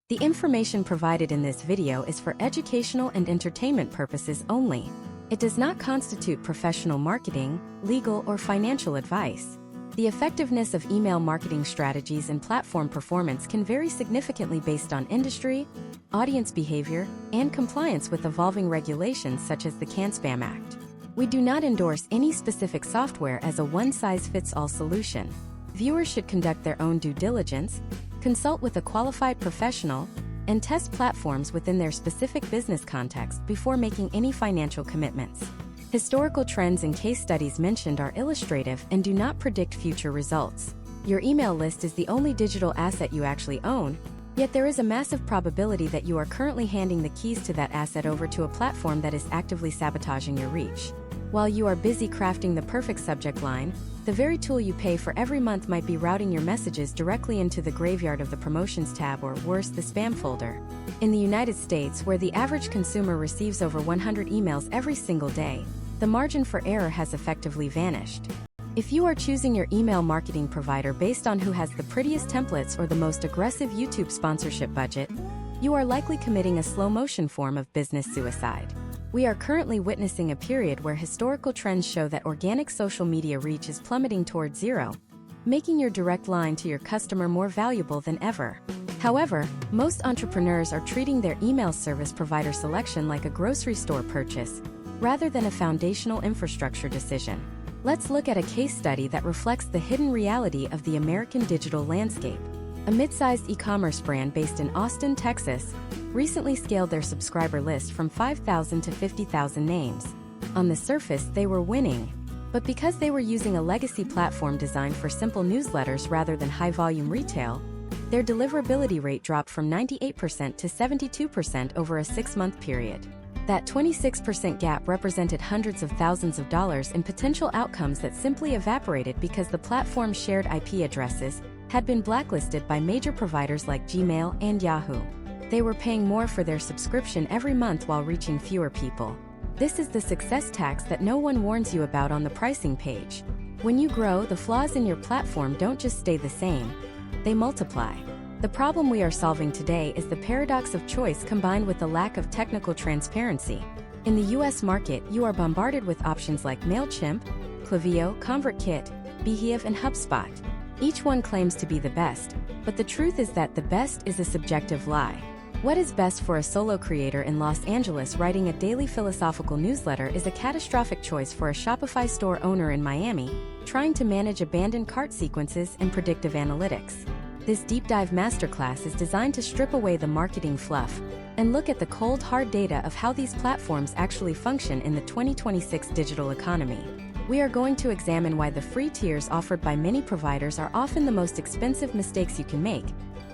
The information provided in this video is for educational and entertainment purposes only. It does not constitute professional marketing, legal, or financial advice. The effectiveness of email marketing strategies and platform performance can vary significantly based on industry, audience behavior, and compliance with evolving regulations such as the CAN-SPAM Act. We do not endorse any specific software as a one-size-fits-all solution. Viewers should conduct their own due diligence, consult with a qualified professional, and test platforms within their specific business context before making any financial commitments. Historical trends and case studies mentioned are illustrative and do not predict future results. Your email list is the only digital asset you actually own, yet there is a massive probability that you are currently handing the keys to that asset over to a platform that is actively sabotaging your reach. While you are busy crafting the perfect subject line, the very tool you pay for every month might be routing your messages directly into the graveyard of the promotions tab, or worse, the spam folder. In the United States, where the average consumer receives over 100 emails every single day, the margin for error has effectively vanished. If you are choosing your email marketing provider based on who has the prettiest templates or the most aggressive YouTube sponsorship budget, you are likely committing a slow-motion form of business suicide. We are currently witnessing a period where historical trends show that organic social media reach is plummeting towards zero, making your direct line to your customer more valuable than ever. However, most entrepreneurs are treating their email service provider selection like a grocery store purchase, rather than a foundational infrastructure decision. Let's look at a case study that reflects the hidden reality of the American digital landscape. A mid-sized e-commerce brand based in Austin, Texas, recently scaled their subscriber list from 5,000 to 50,000 names. On the surface, they were winning, but because they were using a legacy platform designed for simple newsletters rather than high-volume retail, their deliverability rate dropped from 98% to 72% over a 6-month period. That 26% gap represented hundreds of thousands of dollars in potential outcomes that simply evaporated because the platform's shared IP addresses had been blacklisted by major providers like Gmail and Yahoo. They were paying more for their subscription every month while reaching fewer people. This is the success tax that no one warns you about on the pricing page. When you grow, the flaws in your platform don't just stay the same, they multiply. The problem we are solving today is the paradox of choice combined with the lack of technical transparency. In the US market, you are bombarded with options like MailChimp, Klaviyo, ConvertKit, Beehive, and HubSpot. Each one claims to be the best, but the truth is that the best is a subjective lie. What is best for a solo creator in Los Angeles writing a daily philosophical newsletter is a catastrophic choice for a Shopify store owner in Miami, trying to manage abandoned cart sequences and predictive analytics. This deep dive masterclass is designed to strip away the marketing fluff and look at the cold, hard data of how these platforms actually function in the 2026 digital economy. We are going to examine why the free tiers offered by many providers are often the most expensive mistakes you can make,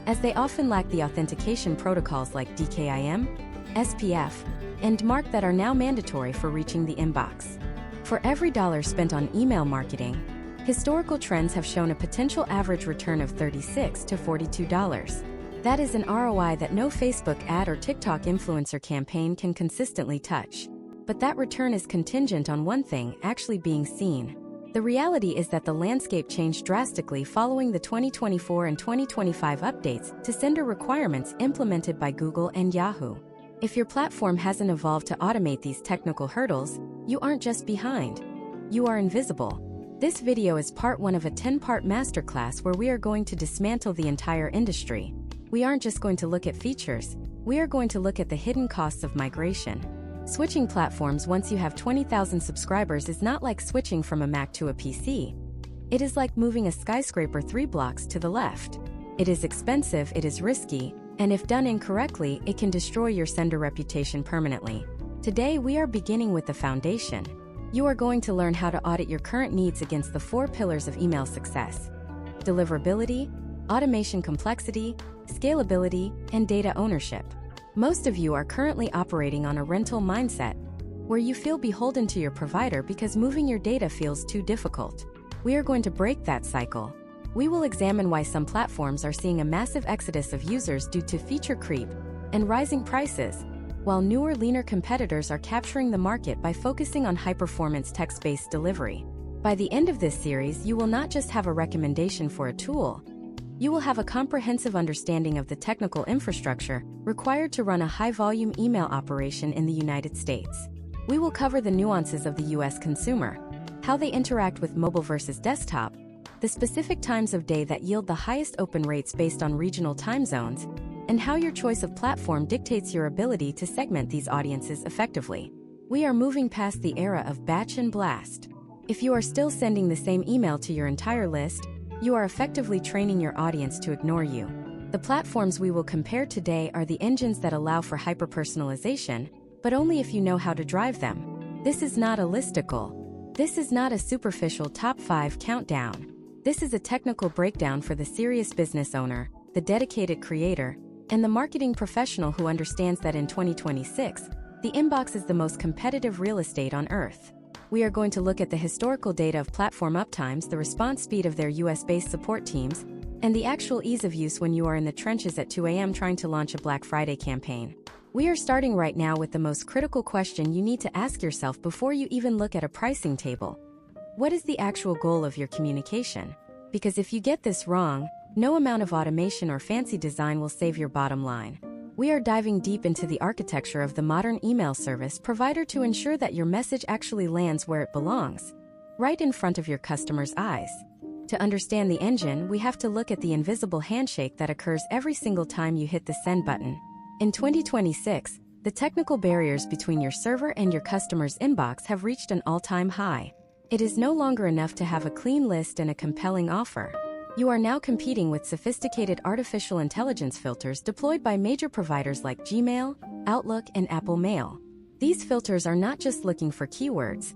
as they often lack the authentication protocols like DKIM, SPF, and MARC that are now mandatory for reaching the inbox. For every dollar spent on email marketing, historical trends have shown a potential average return of $36 to $42. That is an ROI that no Facebook ad or TikTok influencer campaign can consistently touch. But that return is contingent on one thing actually being seen. The reality is that the landscape changed drastically following the 2024 and 2025 updates to sender requirements implemented by Google and Yahoo. If your platform hasn't evolved to automate these technical hurdles, you aren't just behind. You are invisible. This video is part 1 of a 10-part masterclass where we are going to dismantle the entire industry. We aren't just going to look at features, we are going to look at the hidden costs of migration. Switching platforms once you have 20,000 subscribers is not like switching from a Mac to a PC. It is like moving a skyscraper 3 blocks to the left. It is expensive, it is risky, and if done incorrectly, it can destroy your sender reputation permanently. Today, we are beginning with the foundation. You are going to learn how to audit your current needs against the 4 pillars of email success: deliverability, automation complexity, scalability, and data ownership. Most of you are currently operating on a rental mindset, where you feel beholden to your provider because moving your data feels too difficult. We are going to break that cycle. We will examine why some platforms are seeing a massive exodus of users due to feature creep and rising prices, while newer, leaner competitors are capturing the market by focusing on high-performance text-based delivery. By the end of this series, you will not just have a recommendation for a tool, You will have a comprehensive understanding of the technical infrastructure required to run a high-volume email operation in the United States. We will cover the nuances of the U.S. consumer, how they interact with mobile versus desktop, the specific times of day that yield the highest open rates based on regional time zones, and how your choice of platform dictates your ability to segment these audiences effectively. We are moving past the era of batch and blast. If you are still sending the same email to your entire list, you are effectively training your audience to ignore you. The platforms we will compare today are the engines that allow for hyper-personalization, but only if you know how to drive them. This is not a listicle. This is not a superficial top 5 countdown. This is a technical breakdown for the serious business owner, the dedicated creator, and the marketing professional who understands that in 2026, the inbox is the most competitive real estate on earth. We are going to look at the historical data of platform uptimes, the response speed of their US-based support teams, and the actual ease of use when you are in the trenches at 2 a.m. trying to launch a Black Friday campaign. We are starting right now with the most critical question you need to ask yourself before you even look at a pricing table. What is the actual goal of your communication? Because if you get this wrong, no amount of automation or fancy design will save your bottom line. We are diving deep into the architecture of the modern email service provider to ensure that your message actually lands where it belongs, right in front of your customer's eyes. To understand the engine, we have to look at the invisible handshake that occurs every single time you hit the send button. In 2026, the technical barriers between your server and your customer's inbox have reached an all-time high. It is no longer enough to have a clean list and a compelling offer. You are now competing with sophisticated artificial intelligence filters deployed by major providers like Gmail, Outlook, and Apple Mail. These filters are not just looking for keywords.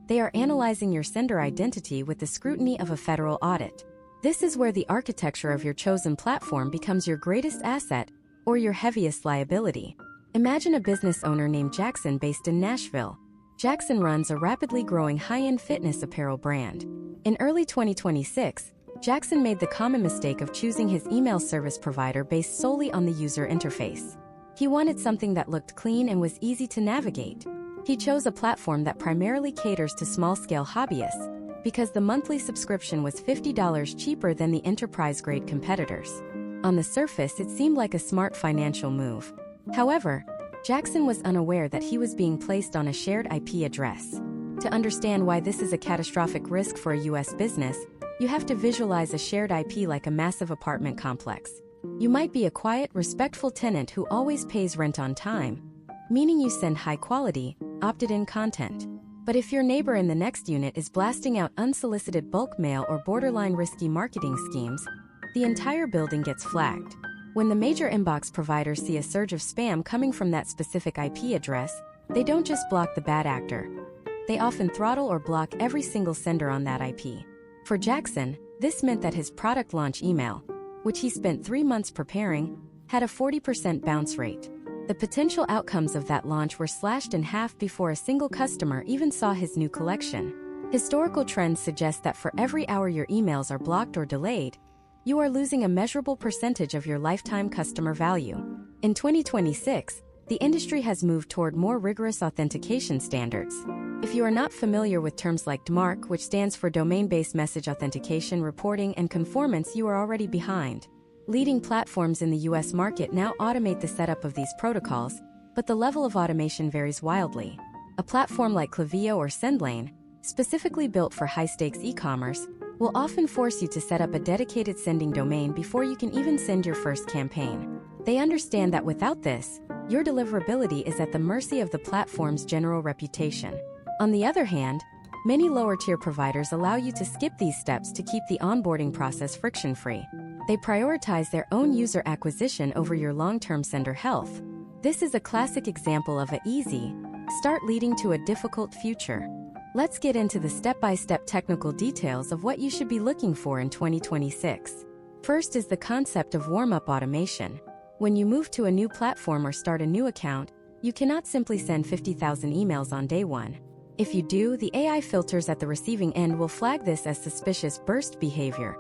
They are analyzing your sender identity with the scrutiny of a federal audit. This is where the architecture of your chosen platform becomes your greatest asset or your heaviest liability. Imagine a business owner named Jackson based in Nashville. Jackson runs a rapidly growing high-end fitness apparel brand. In early 2026, Jackson made the common mistake of choosing his email service provider based solely on the user interface. He wanted something that looked clean and was easy to navigate. He chose a platform that primarily caters to small-scale hobbyists because the monthly subscription was $50 cheaper than the enterprise-grade competitors. On the surface, it seemed like a smart financial move. However, Jackson was unaware that he was being placed on a shared IP address. To understand why this is a catastrophic risk for a U.S. business, you have to visualize a shared IP like a massive apartment complex. You might be a quiet, respectful tenant who always pays rent on time, meaning you send high-quality, opted-in content. But if your neighbor in the next unit is blasting out unsolicited bulk mail or borderline risky marketing schemes, the entire building gets flagged. When the major inbox providers see a surge of spam coming from that specific IP address, they don't just block the bad actor. They often throttle or block every single sender on that IP. For Jackson, this meant that his product launch email, which he spent 3 months preparing, had a 40% bounce rate. The potential outcomes of that launch were slashed in half before a single customer even saw his new collection. Historical trends suggest that for every hour your emails are blocked or delayed, you are losing a measurable percentage of your lifetime customer value. In 2026, the industry has moved toward more rigorous authentication standards. If you are not familiar with terms like DMARC, which stands for Domain-Based Message Authentication, Reporting, and Conformance, you are already behind. Leading platforms in the U.S. market now automate the setup of these protocols, but the level of automation varies wildly. A platform like Klaviyo or SendLane, specifically built for high-stakes e-commerce, will often force you to set up a dedicated sending domain before you can even send your first campaign. They understand that without this, your deliverability is at the mercy of the platform's general reputation. On the other hand, many lower-tier providers allow you to skip these steps to keep the onboarding process friction-free. They prioritize their own user acquisition over your long-term sender health. This is a classic example of an easy start leading to a difficult future. Let's get into the step-by-step technical details of what you should be looking for in 2026. First is the concept of warm-up automation. When you move to a new platform or start a new account, you cannot simply send 50,000 emails on day one. If you do, the AI filters at the receiving end will flag this as suspicious burst behavior,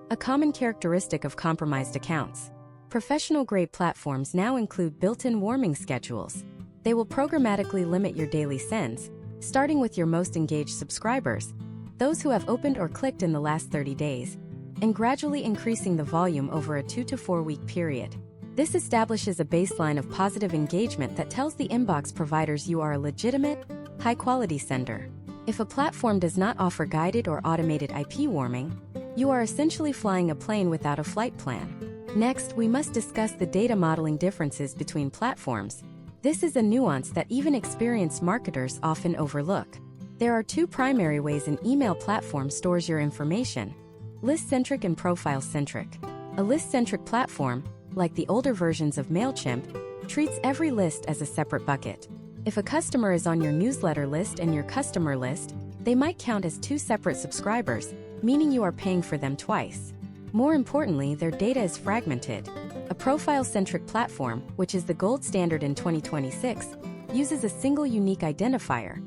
a common characteristic of compromised accounts. Professional-grade platforms now include built-in warming schedules. They will programmatically limit your daily sends, starting with your most engaged subscribers, those who have opened or clicked in the last 30 days. and gradually increasing the volume over a 2 to 4 week period. This establishes a baseline of positive engagement that tells the inbox providers you are a legitimate, high-quality sender. If a platform does not offer guided or automated IP warming, you are essentially flying a plane without a flight plan. Next, we must discuss the data modeling differences between platforms. This is a nuance that even experienced marketers often overlook. There are two primary ways an email platform stores your information: list-centric and profile-centric. A list-centric platform, like the older versions of MailChimp, treats every list as a separate bucket. If a customer is on your newsletter list and your customer list, they might count as two separate subscribers, meaning you are paying for them twice. More importantly, their data is fragmented. A profile-centric platform, which is the gold standard in 2026, uses a single unique identifier,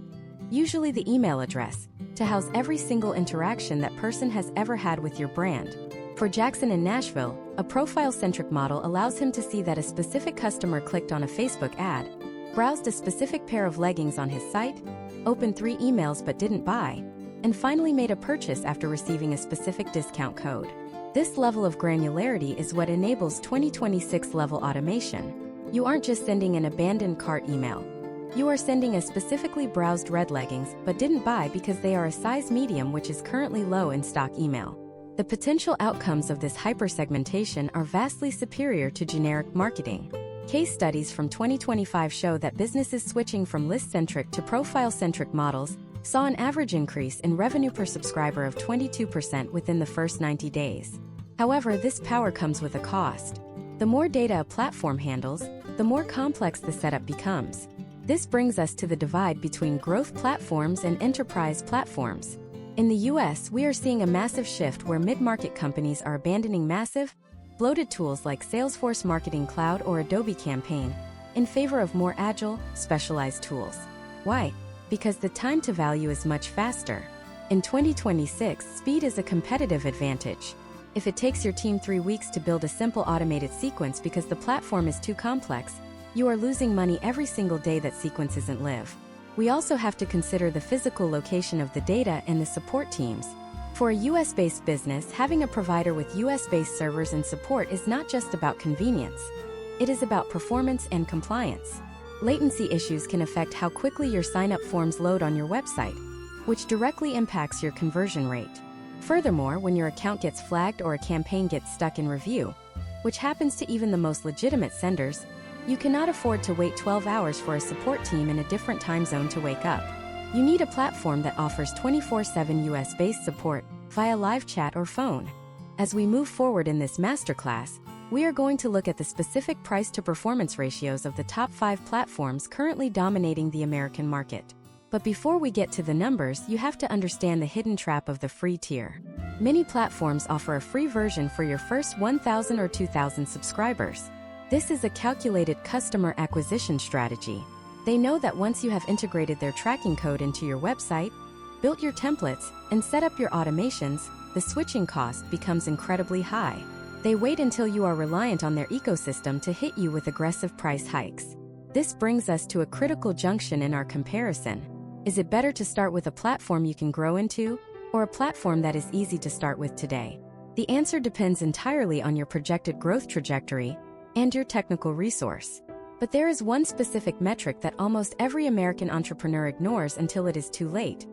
usually the email address, to house every single interaction that person has ever had with your brand. For Jackson in Nashville, a profile-centric model allows him to see that a specific customer clicked on a Facebook ad, browsed a specific pair of leggings on his site, opened 3 emails but didn't buy, and finally made a purchase after receiving a specific discount code. This level of granularity is what enables 2026-level automation. You aren't just sending an abandoned cart email. You are sending a specifically browsed red leggings but didn't buy because they are a size medium, which is currently low in stock email. The potential outcomes of this hypersegmentation are vastly superior to generic marketing. Case studies from 2025 show that businesses switching from list-centric to profile-centric models saw an average increase in revenue per subscriber of 22% within the first 90 days. However, this power comes with a cost. The more data a platform handles, the more complex the setup becomes. This brings us to the divide between growth platforms and enterprise platforms. In the US, we are seeing a massive shift where mid-market companies are abandoning massive, bloated tools like Salesforce Marketing Cloud or Adobe Campaign in favor of more agile, specialized tools. Why? Because the time to value is much faster. In 2026, speed is a competitive advantage. If it takes your team 3 weeks to build a simple automated sequence because the platform is too complex, you are losing money every single day that sequence isn't live. We also have to consider the physical location of the data and the support teams. For a US-based business, having a provider with US-based servers and support is not just about convenience. It is about performance and compliance. Latency issues can affect how quickly your sign-up forms load on your website, which directly impacts your conversion rate. Furthermore, when your account gets flagged or a campaign gets stuck in review, which happens to even the most legitimate senders, you cannot afford to wait 12 hours for a support team in a different time zone to wake up. You need a platform that offers 24/7 US-based support via live chat or phone. As we move forward in this masterclass, we are going to look at the specific price-to-performance ratios of the top 5 platforms currently dominating the American market. But before we get to the numbers, you have to understand the hidden trap of the free tier. Many platforms offer a free version for your first 1,000 or 2,000 subscribers. This is a calculated customer acquisition strategy. They know that once you have integrated their tracking code into your website, built your templates, and set up your automations, the switching cost becomes incredibly high. They wait until you are reliant on their ecosystem to hit you with aggressive price hikes. This brings us to a critical junction in our comparison. Is it better to start with a platform you can grow into, or a platform that is easy to start with today? The answer depends entirely on your projected growth trajectory and your technical resource. But there is one specific metric that almost every American entrepreneur ignores until it is too late.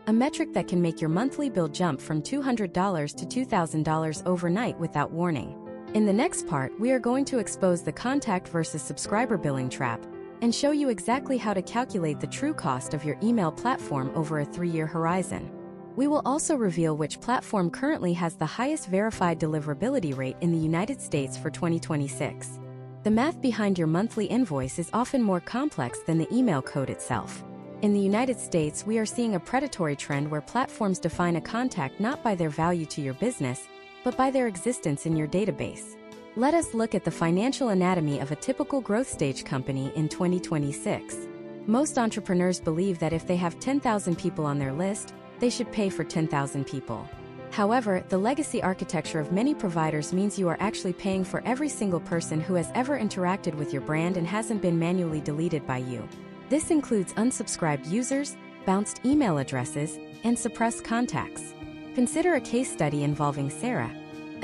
A metric that can make your monthly bill jump from $200 to $2,000 overnight without warning. In the next part, we are going to expose the contact versus subscriber billing trap and show you exactly how to calculate the true cost of your email platform over a 3-year horizon. We will also reveal which platform currently has the highest verified deliverability rate in the United States for 2026. The math behind your monthly invoice is often more complex than the email code itself. In the United States, we are seeing a predatory trend where platforms define a contact not by their value to your business, but by their existence in your database. Let us look at the financial anatomy of a typical growth stage company in 2026. Most entrepreneurs believe that if they have 10,000 people on their list, they should pay for 10,000 people. However, the legacy architecture of many providers means you are actually paying for every single person who has ever interacted with your brand and hasn't been manually deleted by you. This includes unsubscribed users, bounced email addresses, and suppressed contacts. Consider a case study involving Sarah,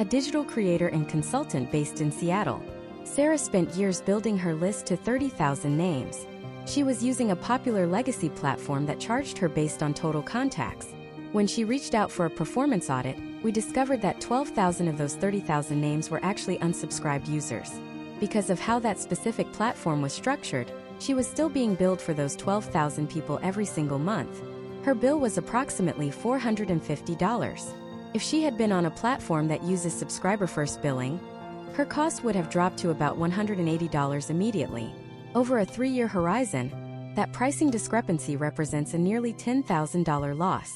a digital creator and consultant based in Seattle. Sarah spent years building her list to 30,000 names. She was using a popular legacy platform that charged her based on total contacts. When she reached out for a performance audit, we discovered that 12,000 of those 30,000 names were actually unsubscribed users. Because of how that specific platform was structured, she was still being billed for those 12,000 people every single month. Her bill was approximately $450. If she had been on a platform that uses subscriber-first billing, her cost would have dropped to about $180 immediately. Over a 3-year horizon, that pricing discrepancy represents a nearly $10,000 loss.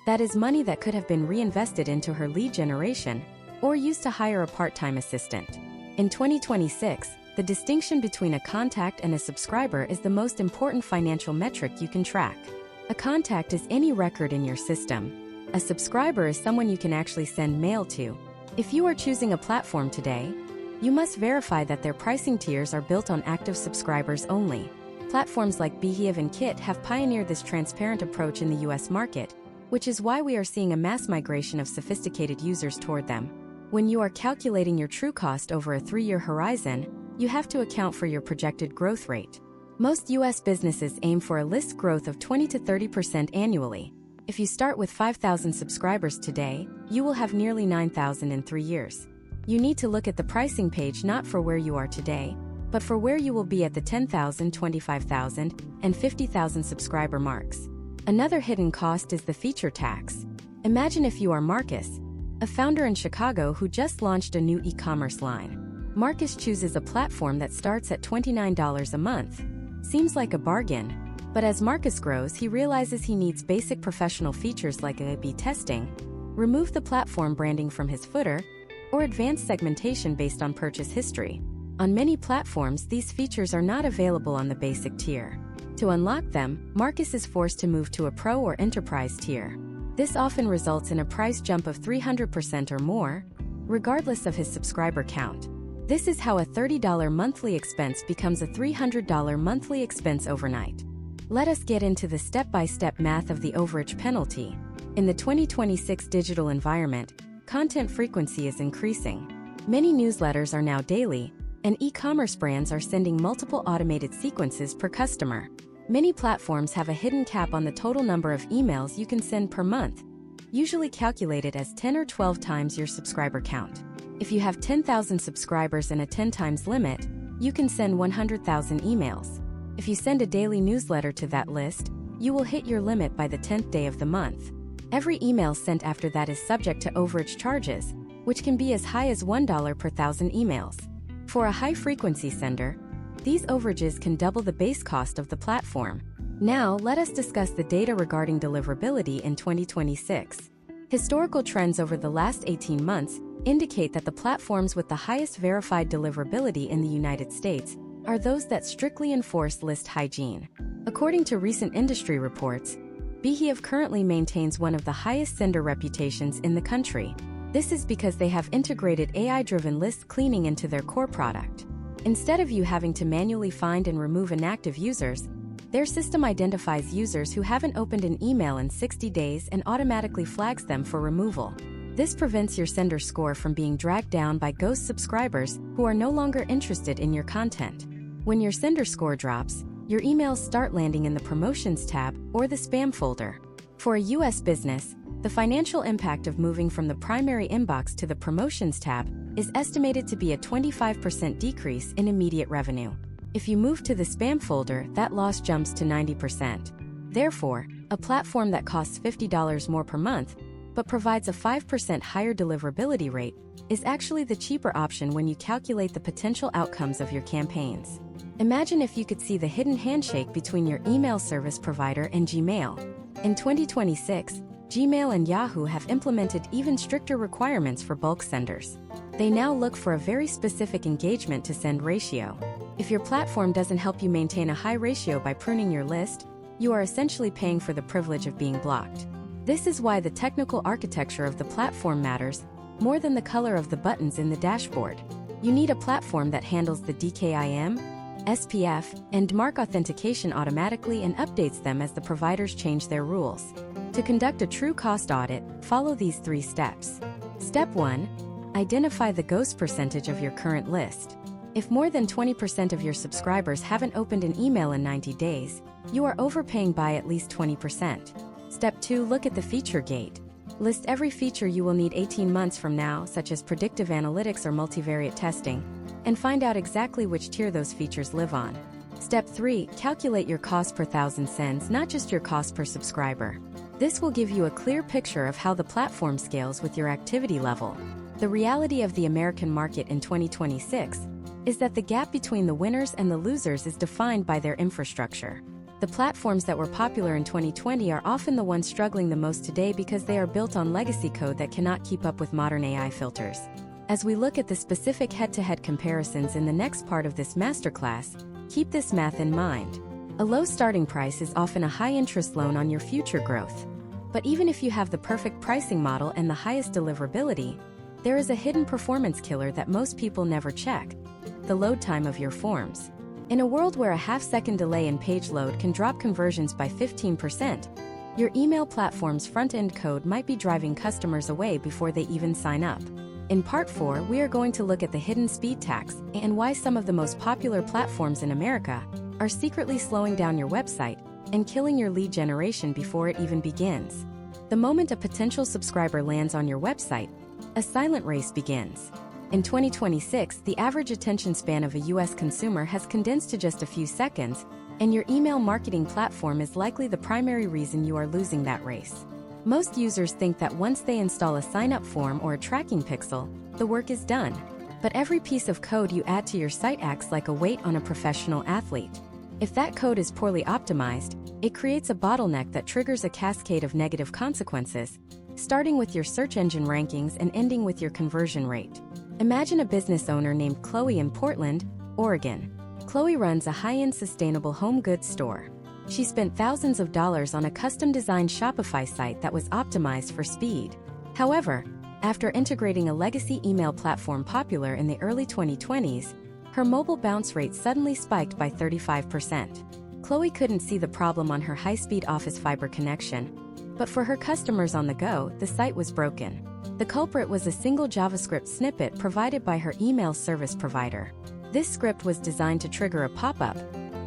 That is money that could have been reinvested into her lead generation or used to hire a part-time assistant. In 2026, the distinction between a contact and a subscriber is the most important financial metric you can track. A contact is any record in your system. A subscriber is someone you can actually send mail to. If you are choosing a platform today, you must verify that their pricing tiers are built on active subscribers only. Platforms like Behave and Kit have pioneered this transparent approach in the US market, which is why we are seeing a mass migration of sophisticated users toward them. When you are calculating your true cost over a 3-year horizon, you have to account for your projected growth rate. Most US businesses aim for a list growth of 20 to 30% annually. If you start with 5,000 subscribers today, you will have nearly 9,000 in 3 years. You need to look at the pricing page not for where you are today, but for where you will be at the 10,000, 25,000, and 50,000 subscriber marks. Another hidden cost is the feature tax. Imagine if you are Marcus, a founder in Chicago who just launched a new e-commerce line. Marcus chooses a platform that starts at $29 a month. Seems like a bargain, but as Marcus grows, he realizes he needs basic professional features like A/B testing, remove the platform branding from his footer, or advanced segmentation based on purchase history. On many platforms, these features are not available on the basic tier. To unlock them, Marcus is forced to move to a pro or enterprise tier. This often results in a price jump of 300% or more, regardless of his subscriber count. This is how a $30 monthly expense becomes a $300 monthly expense overnight. Let us get into the step-by-step math of the overage penalty. In the 2026 digital environment, content frequency is increasing. Many newsletters are now daily, and e-commerce brands are sending multiple automated sequences per customer. Many platforms have a hidden cap on the total number of emails you can send per month, usually calculated as 10 or 12 times your subscriber count. If you have 10,000 subscribers and a 10 times limit, you can send 100,000 emails. If you send a daily newsletter to that list, you will hit your limit by the 10th day of the month. Every email sent after that is subject to overage charges, which can be as high as $1 per 1,000 emails. For a high-frequency sender, these overages can double the base cost of the platform. Now, let us discuss the data regarding deliverability in 2026. Historical trends over the last 18 months indicate that the platforms with the highest verified deliverability in the United States are those that strictly enforce list hygiene. According to recent industry reports, Behave currently maintains one of the highest sender reputations in the country. This is because they have integrated AI-driven list cleaning into their core product. Instead of you having to manually find and remove inactive users, their system identifies users who haven't opened an email in 60 days and automatically flags them for removal. This prevents your sender score from being dragged down by ghost subscribers who are no longer interested in your content. When your sender score drops, your emails start landing in the Promotions tab or the spam folder. For a US business, the financial impact of moving from the primary inbox to the Promotions tab is estimated to be a 25% decrease in immediate revenue. If you move to the spam folder, that loss jumps to 90%. Therefore, a platform that costs $50 more per month but provides a 5% higher deliverability rate is actually the cheaper option when you calculate the potential outcomes of your campaigns. Imagine if you could see the hidden handshake between your email service provider and Gmail. In 2026, Gmail and Yahoo have implemented even stricter requirements for bulk senders. They now look for a very specific engagement to send ratio. If your platform doesn't help you maintain a high ratio by pruning your list, you are essentially paying for the privilege of being blocked. This is why the technical architecture of the platform matters more than the color of the buttons in the dashboard. You need a platform that handles the DKIM, SPF, and MARC authentication automatically and updates them as the providers change their rules. To conduct a true cost audit, follow these 3 steps. Step 1. Identify the ghost percentage of your current list. If more than 20% of your subscribers haven't opened an email in 90 days, you are overpaying by at least 20%. Step 2. Look at the feature gate. List every feature you will need 18 months from now, such as predictive analytics or multivariate testing, and find out exactly which tier those features live on. Step 3. Calculate your cost per thousand sends, not just your cost per subscriber. This will give you a clear picture of how the platform scales with your activity level. The reality of the American market in 2026 is that the gap between the winners and the losers is defined by their infrastructure. The platforms that were popular in 2020 are often the ones struggling the most today because they are built on legacy code that cannot keep up with modern AI filters. As we look at the specific head-to-head comparisons in the next part of this masterclass, keep this math in mind. A low starting price is often a high-interest loan on your future growth. But even if you have the perfect pricing model and the highest deliverability, there is a hidden performance killer that most people never check: the load time of your forms. In a world where a half-second delay in page load can drop conversions by 15%, your email platform's front-end code might be driving customers away before they even sign up. In Part 4, we are going to look at the hidden speed tax and why some of the most popular platforms in America are secretly slowing down your website and killing your lead generation before it even begins. The moment a potential subscriber lands on your website, a silent race begins. In 2026, the average attention span of a US consumer has condensed to just a few seconds, and your email marketing platform is likely the primary reason you are losing that race. Most users think that once they install a sign-up form or a tracking pixel, the work is done. But every piece of code you add to your site acts like a weight on a professional athlete. If that code is poorly optimized, it creates a bottleneck that triggers a cascade of negative consequences, starting with your search engine rankings and ending with your conversion rate. Imagine a business owner named Chloe in Portland, Oregon. Chloe runs a high-end sustainable home goods store. She spent thousands of dollars on a custom-designed Shopify site that was optimized for speed. However, after integrating a legacy email platform popular in the early 2020s, her mobile bounce rate suddenly spiked by 35%. Chloe couldn't see the problem on her high-speed office fiber connection, but for her customers on the go, the site was broken. The culprit was a single JavaScript snippet provided by her email service provider. This script was designed to trigger a pop-up,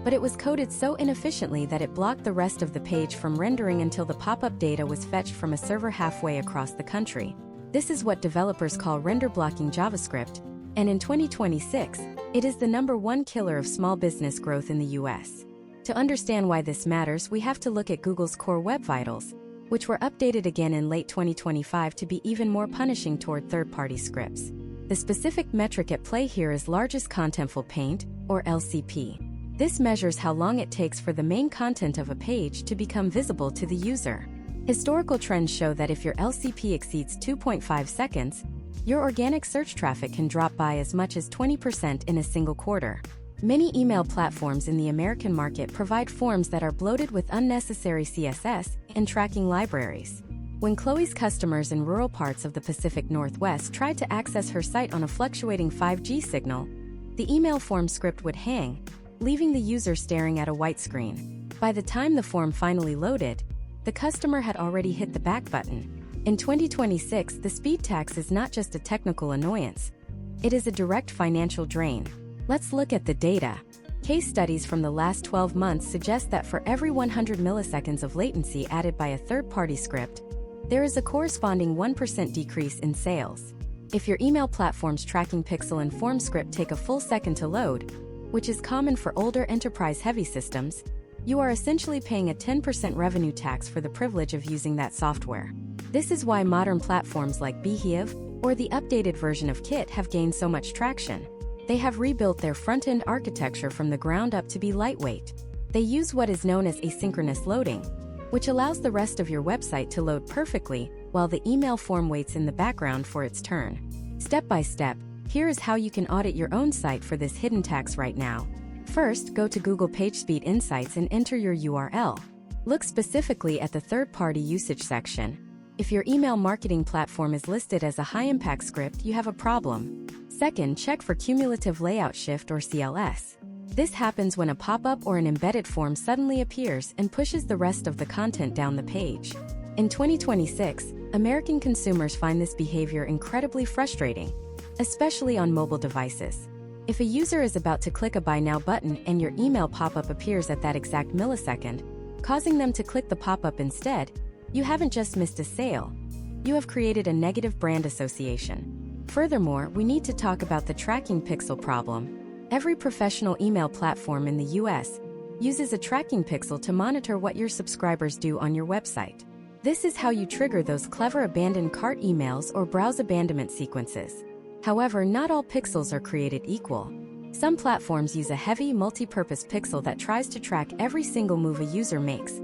but it was coded so inefficiently that it blocked the rest of the page from rendering until the pop-up data was fetched from a server halfway across the country. This is what developers call render-blocking JavaScript, and in 2026, it is the #1 killer of small business growth in the US. To understand why this matters, we have to look at Google's core web vitals, which were updated again in late 2025 to be even more punishing toward third-party scripts. The specific metric at play here is largest contentful paint, or LCP. This measures how long it takes for the main content of a page to become visible to the user. Historical trends show that if your LCP exceeds 2.5 seconds, your organic search traffic can drop by as much as 20% in a single quarter. Many email platforms in the American market provide forms that are bloated with unnecessary CSS and tracking libraries. When Chloe's customers in rural parts of the Pacific Northwest tried to access her site on a fluctuating 5G signal, the email form script would hang, leaving the user staring at a white screen. By the time the form finally loaded, the customer had already hit the back button. In 2026, the speed tax is not just a technical annoyance. It is a direct financial drain. Let's look at the data. Case studies from the last 12 months suggest that for every 100 milliseconds of latency added by a third-party script, there is a corresponding 1% decrease in sales. If your email platform's tracking pixel and form script take a full second to load, which is common for older enterprise-heavy systems, you are essentially paying a 10% revenue tax for the privilege of using that software. This is why modern platforms like Behave or the updated version of Kit have gained so much traction. They have rebuilt their front-end architecture from the ground up to be lightweight. They use what is known as asynchronous loading, which allows the rest of your website to load perfectly while the email form waits in the background for its turn. Step by step, here is how you can audit your own site for this hidden tax right now. First, go to Google PageSpeed Insights and enter your URL. Look specifically at the third-party usage section. If your email marketing platform is listed as a high-impact script, you have a problem. Second, check for cumulative layout shift or CLS. This happens when a pop-up or an embedded form suddenly appears and pushes the rest of the content down the page. In 2026, American consumers find this behavior incredibly frustrating, especially on mobile devices. If a user is about to click a Buy Now button and your email pop-up appears at that exact millisecond, causing them to click the pop-up instead, you haven't just missed a sale. You have created a negative brand association. Furthermore, we need to talk about the tracking pixel problem. Every professional email platform in the US uses a tracking pixel to monitor what your subscribers do on your website. This is how you trigger those clever abandoned cart emails or browse abandonment sequences. However, not all pixels are created equal. Some platforms use a heavy, multi-purpose pixel that tries to track every single move a user makes,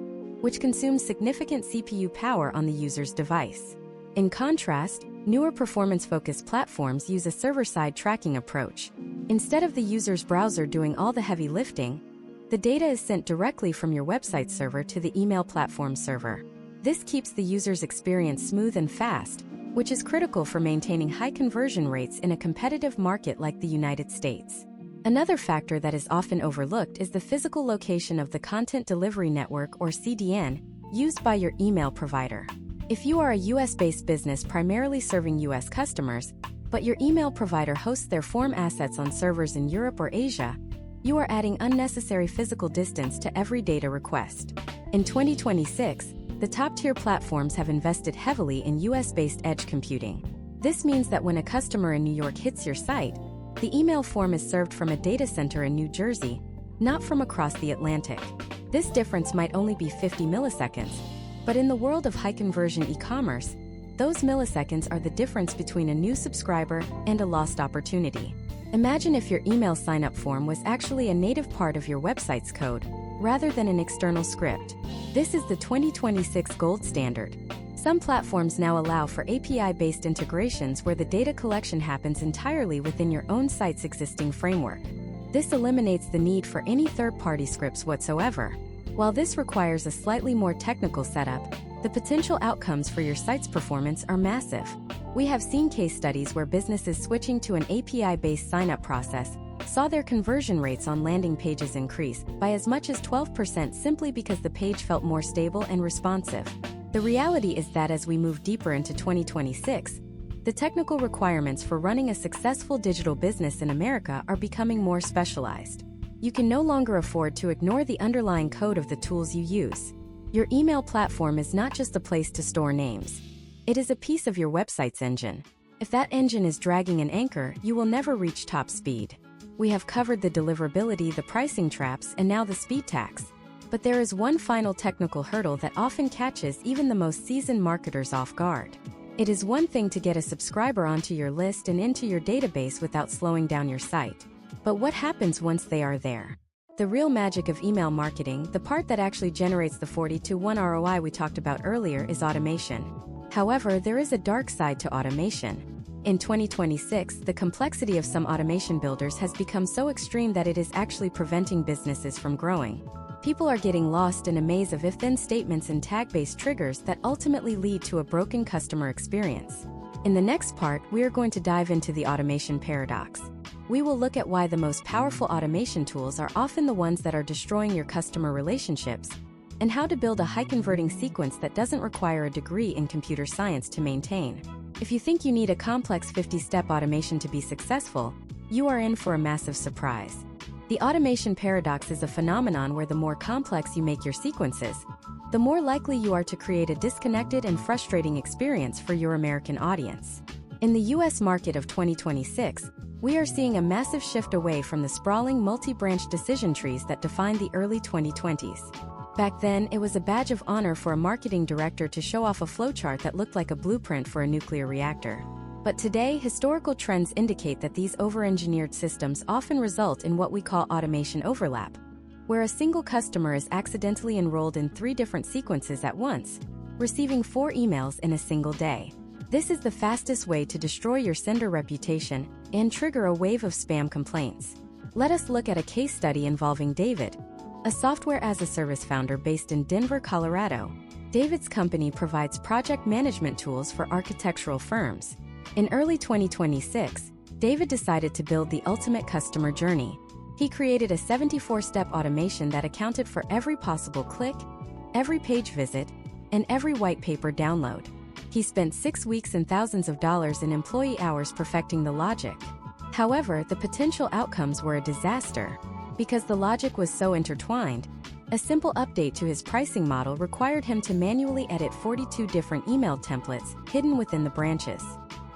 which consumes significant CPU power on the user's device. In contrast, newer performance-focused platforms use a server-side tracking approach. Instead of the user's browser doing all the heavy lifting, the data is sent directly from your website server to the email platform server. This keeps the user's experience smooth and fast, which is critical for maintaining high conversion rates in a competitive market like the United States. Another factor that is often overlooked is the physical location of the Content Delivery Network, or CDN, used by your email provider. If you are a US-based business primarily serving US customers, but your email provider hosts their form assets on servers in Europe or Asia, you are adding unnecessary physical distance to every data request. In 2026, the top-tier platforms have invested heavily in US-based edge computing. This means that when a customer in New York hits your site, the email form is served from a data center in New Jersey, not from across the Atlantic. This difference might only be 50 milliseconds, but in the world of high-conversion e-commerce, those milliseconds are the difference between a new subscriber and a lost opportunity. Imagine if your email sign-up form was actually a native part of your website's code, rather than an external script. This is the 2026 gold standard. Some platforms now allow for API-based integrations where the data collection happens entirely within your own site's existing framework. This eliminates the need for any third-party scripts whatsoever. While this requires a slightly more technical setup, the potential outcomes for your site's performance are massive. We have seen case studies where businesses switching to an API-based sign-up process saw their conversion rates on landing pages increase by as much as 12% simply because the page felt more stable and responsive. The reality is that as we move deeper into 2026, the technical requirements for running a successful digital business in America are becoming more specialized. You can no longer afford to ignore the underlying code of the tools you use. Your email platform is not just a place to store names. It is a piece of your website's engine. If that engine is dragging an anchor, you will never reach top speed. We have covered the deliverability, the pricing traps, and now the speed tax. But there is one final technical hurdle that often catches even the most seasoned marketers off guard. It is one thing to get a subscriber onto your list and into your database without slowing down your site. But what happens once they are there? The real magic of email marketing, the part that actually generates the 40-to-1 ROI we talked about earlier, is automation. However, there is a dark side to automation. In 2026, the complexity of some automation builders has become so extreme that it is actually preventing businesses from growing. People are getting lost in a maze of if-then statements and tag-based triggers that ultimately lead to a broken customer experience. In the next part, we are going to dive into the automation paradox. We will look at why the most powerful automation tools are often the ones that are destroying your customer relationships, and how to build a high-converting sequence that doesn't require a degree in computer science to maintain. If you think you need a complex 50-step automation to be successful, you are in for a massive surprise. The automation paradox is a phenomenon where the more complex you make your sequences, the more likely you are to create a disconnected and frustrating experience for your American audience. In the US market of 2026, we are seeing a massive shift away from the sprawling multi-branch decision trees that defined the early 2020s. Back then, it was a badge of honor for a marketing director to show off a flowchart that looked like a blueprint for a nuclear reactor. But today, historical trends indicate that these over-engineered systems often result in what we call automation overlap, where a single customer is accidentally enrolled in 3 different sequences at once, receiving 4 emails in a single day. This is the fastest way to destroy your sender reputation and trigger a wave of spam complaints. Let us look at a case study involving David, a software-as-a-service founder based in Denver, Colorado. David's company provides project management tools for architectural firms. In early 2026, David decided to build the ultimate customer journey. He created a 74-step automation that accounted for every possible click, every page visit, and every white paper download. He spent 6 weeks and thousands of dollars in employee hours perfecting the logic. However, the potential outcomes were a disaster. Because the logic was so intertwined, a simple update to his pricing model required him to manually edit 42 different email templates hidden within the branches.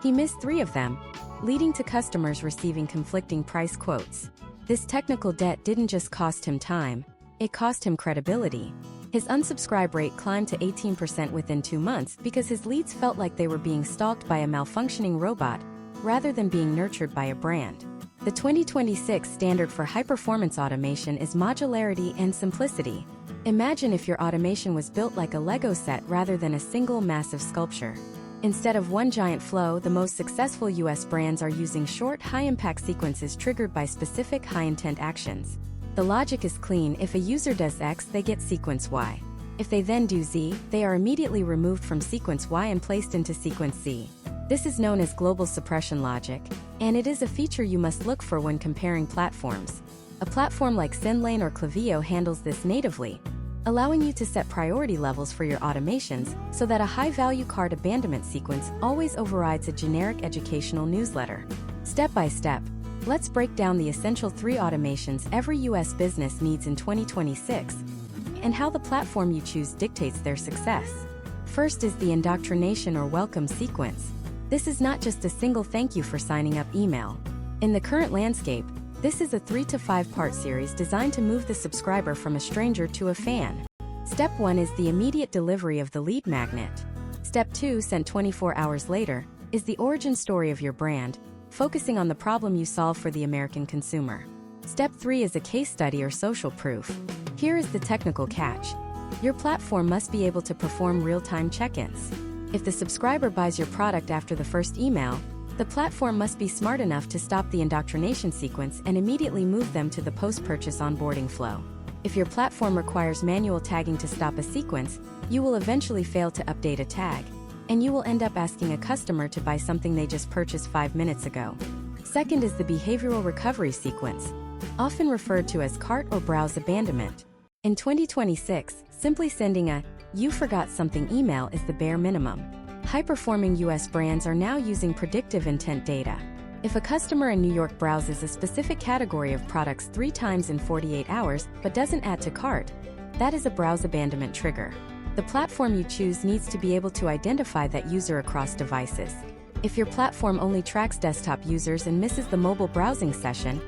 He missed 3 of them, leading to customers receiving conflicting price quotes. This technical debt didn't just cost him time, it cost him credibility. His unsubscribe rate climbed to 18% within 2 months because his leads felt like they were being stalked by a malfunctioning robot rather than being nurtured by a brand. The 2026 standard for high-performance automation is modularity and simplicity. Imagine if your automation was built like a Lego set rather than a single massive sculpture. Instead of one giant flow, the most successful US brands are using short, high-impact sequences triggered by specific high-intent actions. The logic is clean: if a user does X, they get sequence Y. If they then do Z, they are immediately removed from sequence Y and placed into sequence Z. This is known as global suppression logic, and it is a feature you must look for when comparing platforms. A platform like Sendlane or Klaviyo handles this natively, allowing you to set priority levels for your automations so that a high-value cart abandonment sequence always overrides a generic educational newsletter. Step by step, let's break down the essential 3 automations every US business needs in 2026, and how the platform you choose dictates their success. First is the indoctrination or welcome sequence. This is not just a single thank you for signing up email. In the current landscape, this is a 3 to 5 part series designed to move the subscriber from a stranger to a fan. Step 1 is the immediate delivery of the lead magnet. Step 2, sent 24 hours later, is the origin story of your brand, focusing on the problem you solve for the American consumer. Step 3 is a case study or social proof. Here is the technical catch. Your platform must be able to perform real-time check-ins. If the subscriber buys your product after the first email, the platform must be smart enough to stop the indoctrination sequence and immediately move them to the post-purchase onboarding flow. If your platform requires manual tagging to stop a sequence, you will eventually fail to update a tag, and you will end up asking a customer to buy something they just purchased 5 minutes ago. Second is the behavioral recovery sequence, often referred to as cart or browse abandonment. In 2026, simply sending a "you forgot something" email is the bare minimum. High-performing US brands are now using predictive intent data. If a customer in New York browses a specific category of products 3 times in 48 hours but doesn't add to cart, that is a browse abandonment trigger. The platform you choose needs to be able to identify that user across devices. If your platform only tracks desktop users and misses the mobile browsing session,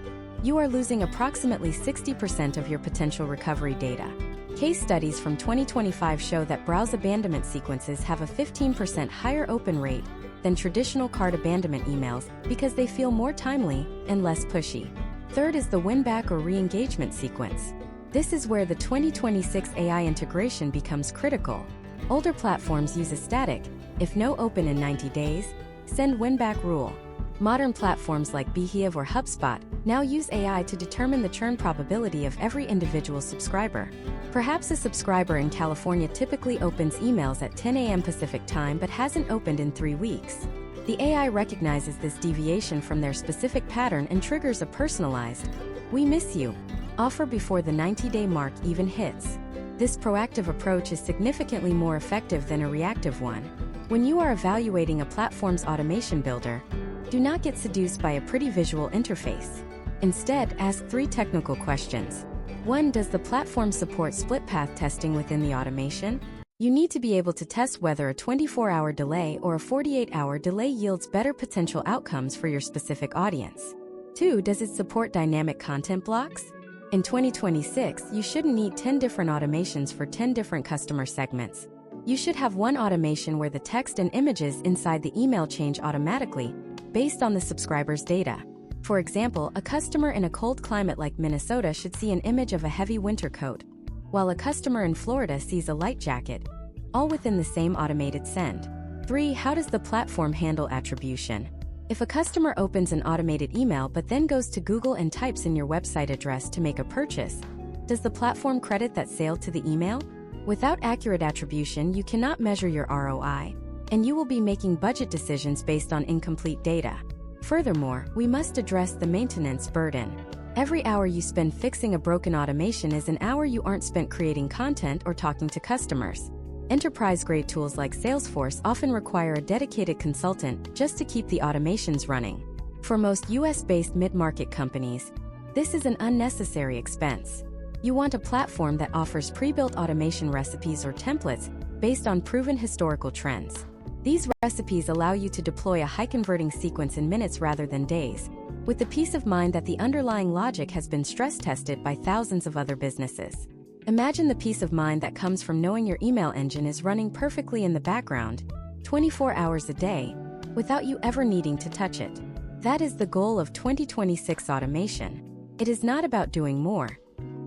you are losing approximately 60% of your potential recovery data. Case studies from 2025 show that browse abandonment sequences have a 15% higher open rate than traditional cart abandonment emails because they feel more timely and less pushy. Third is the win-back or re-engagement sequence. This is where the 2026 AI integration becomes critical. Older platforms use a static, if no open in 90 days, send win-back rule. Modern platforms like Behave or HubSpot now use AI to determine the churn probability of every individual subscriber. Perhaps a subscriber in California typically opens emails at 10 a.m. Pacific time but hasn't opened in 3 weeks. The AI recognizes this deviation from their specific pattern and triggers a personalized, "We miss you" offer before the 90-day mark even hits. This proactive approach is significantly more effective than a reactive one. When you are evaluating a platform's automation builder, do not get seduced by a pretty visual interface. Instead, ask 3 technical questions. 1. Does the platform support split path testing within the automation? You need to be able to test whether a 24-hour delay or a 48-hour delay yields better potential outcomes for your specific audience. 2. Does it support dynamic content blocks? In 2026, you shouldn't need 10 different automations for 10 different customer segments. You should have one automation where the text and images inside the email change automatically, based on the subscriber's data. For example, a customer in a cold climate like Minnesota should see an image of a heavy winter coat, while a customer in Florida sees a light jacket, all within the same automated send. 3. How does the platform handle attribution? If a customer opens an automated email but then goes to Google and types in your website address to make a purchase, does the platform credit that sale to the email? Without accurate attribution, you cannot measure your ROI, and you will be making budget decisions based on incomplete data. Furthermore, we must address the maintenance burden. Every hour you spend fixing a broken automation is an hour you aren't spent creating content or talking to customers. Enterprise-grade tools like Salesforce often require a dedicated consultant just to keep the automations running. For most US-based mid-market companies, this is an unnecessary expense. You want a platform that offers pre-built automation recipes or templates based on proven historical trends. These recipes allow you to deploy a high-converting sequence in minutes rather than days, with the peace of mind that the underlying logic has been stress-tested by thousands of other businesses. Imagine the peace of mind that comes from knowing your email engine is running perfectly in the background, 24 hours a day, without you ever needing to touch it. That is the goal of 2026 automation. It is not about doing more.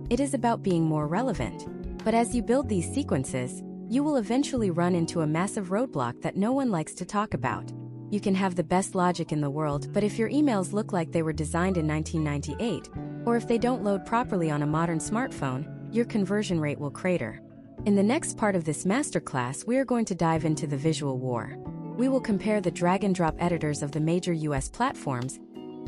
It is about being more relevant. But as you build these sequences, you will eventually run into a massive roadblock that no one likes to talk about. You can have the best logic in the world, but if your emails look like they were designed in 1998, or if they don't load properly on a modern smartphone, your conversion rate will crater. In the next part of this masterclass, we are going to dive into the visual war. We will compare the drag-and-drop editors of the major US platforms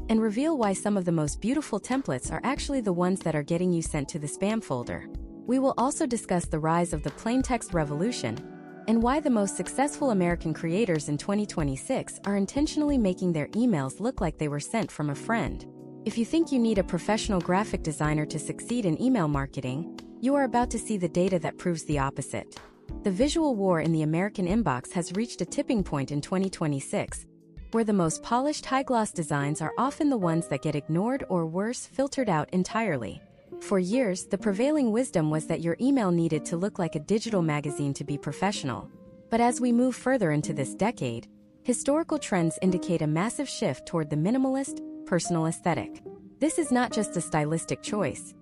and reveal why some of the most beautiful templates are actually the ones that are getting you sent to the spam folder. We will also discuss the rise of the plain text revolution and why the most successful American creators in 2026 are intentionally making their emails look like they were sent from a friend. If you think you need a professional graphic designer to succeed in email marketing, you are about to see the data that proves the opposite. The visual war in the American inbox has reached a tipping point in 2026, where the most polished high-gloss designs are often the ones that get ignored or worse, filtered out entirely. For years, the prevailing wisdom was that your email needed to look like a digital magazine to be professional. But as we move further into this decade, historical trends indicate a massive shift toward the minimalist, personal aesthetic. This is not just a stylistic choice.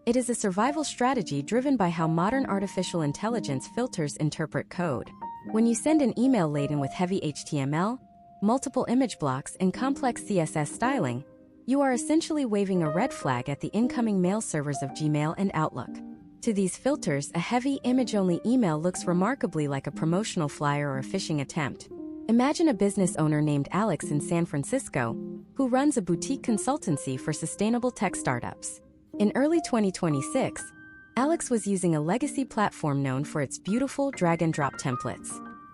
It is a survival strategy driven by how modern artificial intelligence filters interpret code. When you send an email laden with heavy HTML, multiple image blocks, and complex CSS styling, you are essentially waving a red flag at the incoming mail servers of Gmail and Outlook. To these filters, a heavy image-only email looks remarkably like a promotional flyer or a phishing attempt. Imagine a business owner named Alex in San Francisco, who runs a boutique consultancy for sustainable tech startups. In early 2026, Alex was using a legacy platform known for its beautiful drag-and-drop templates.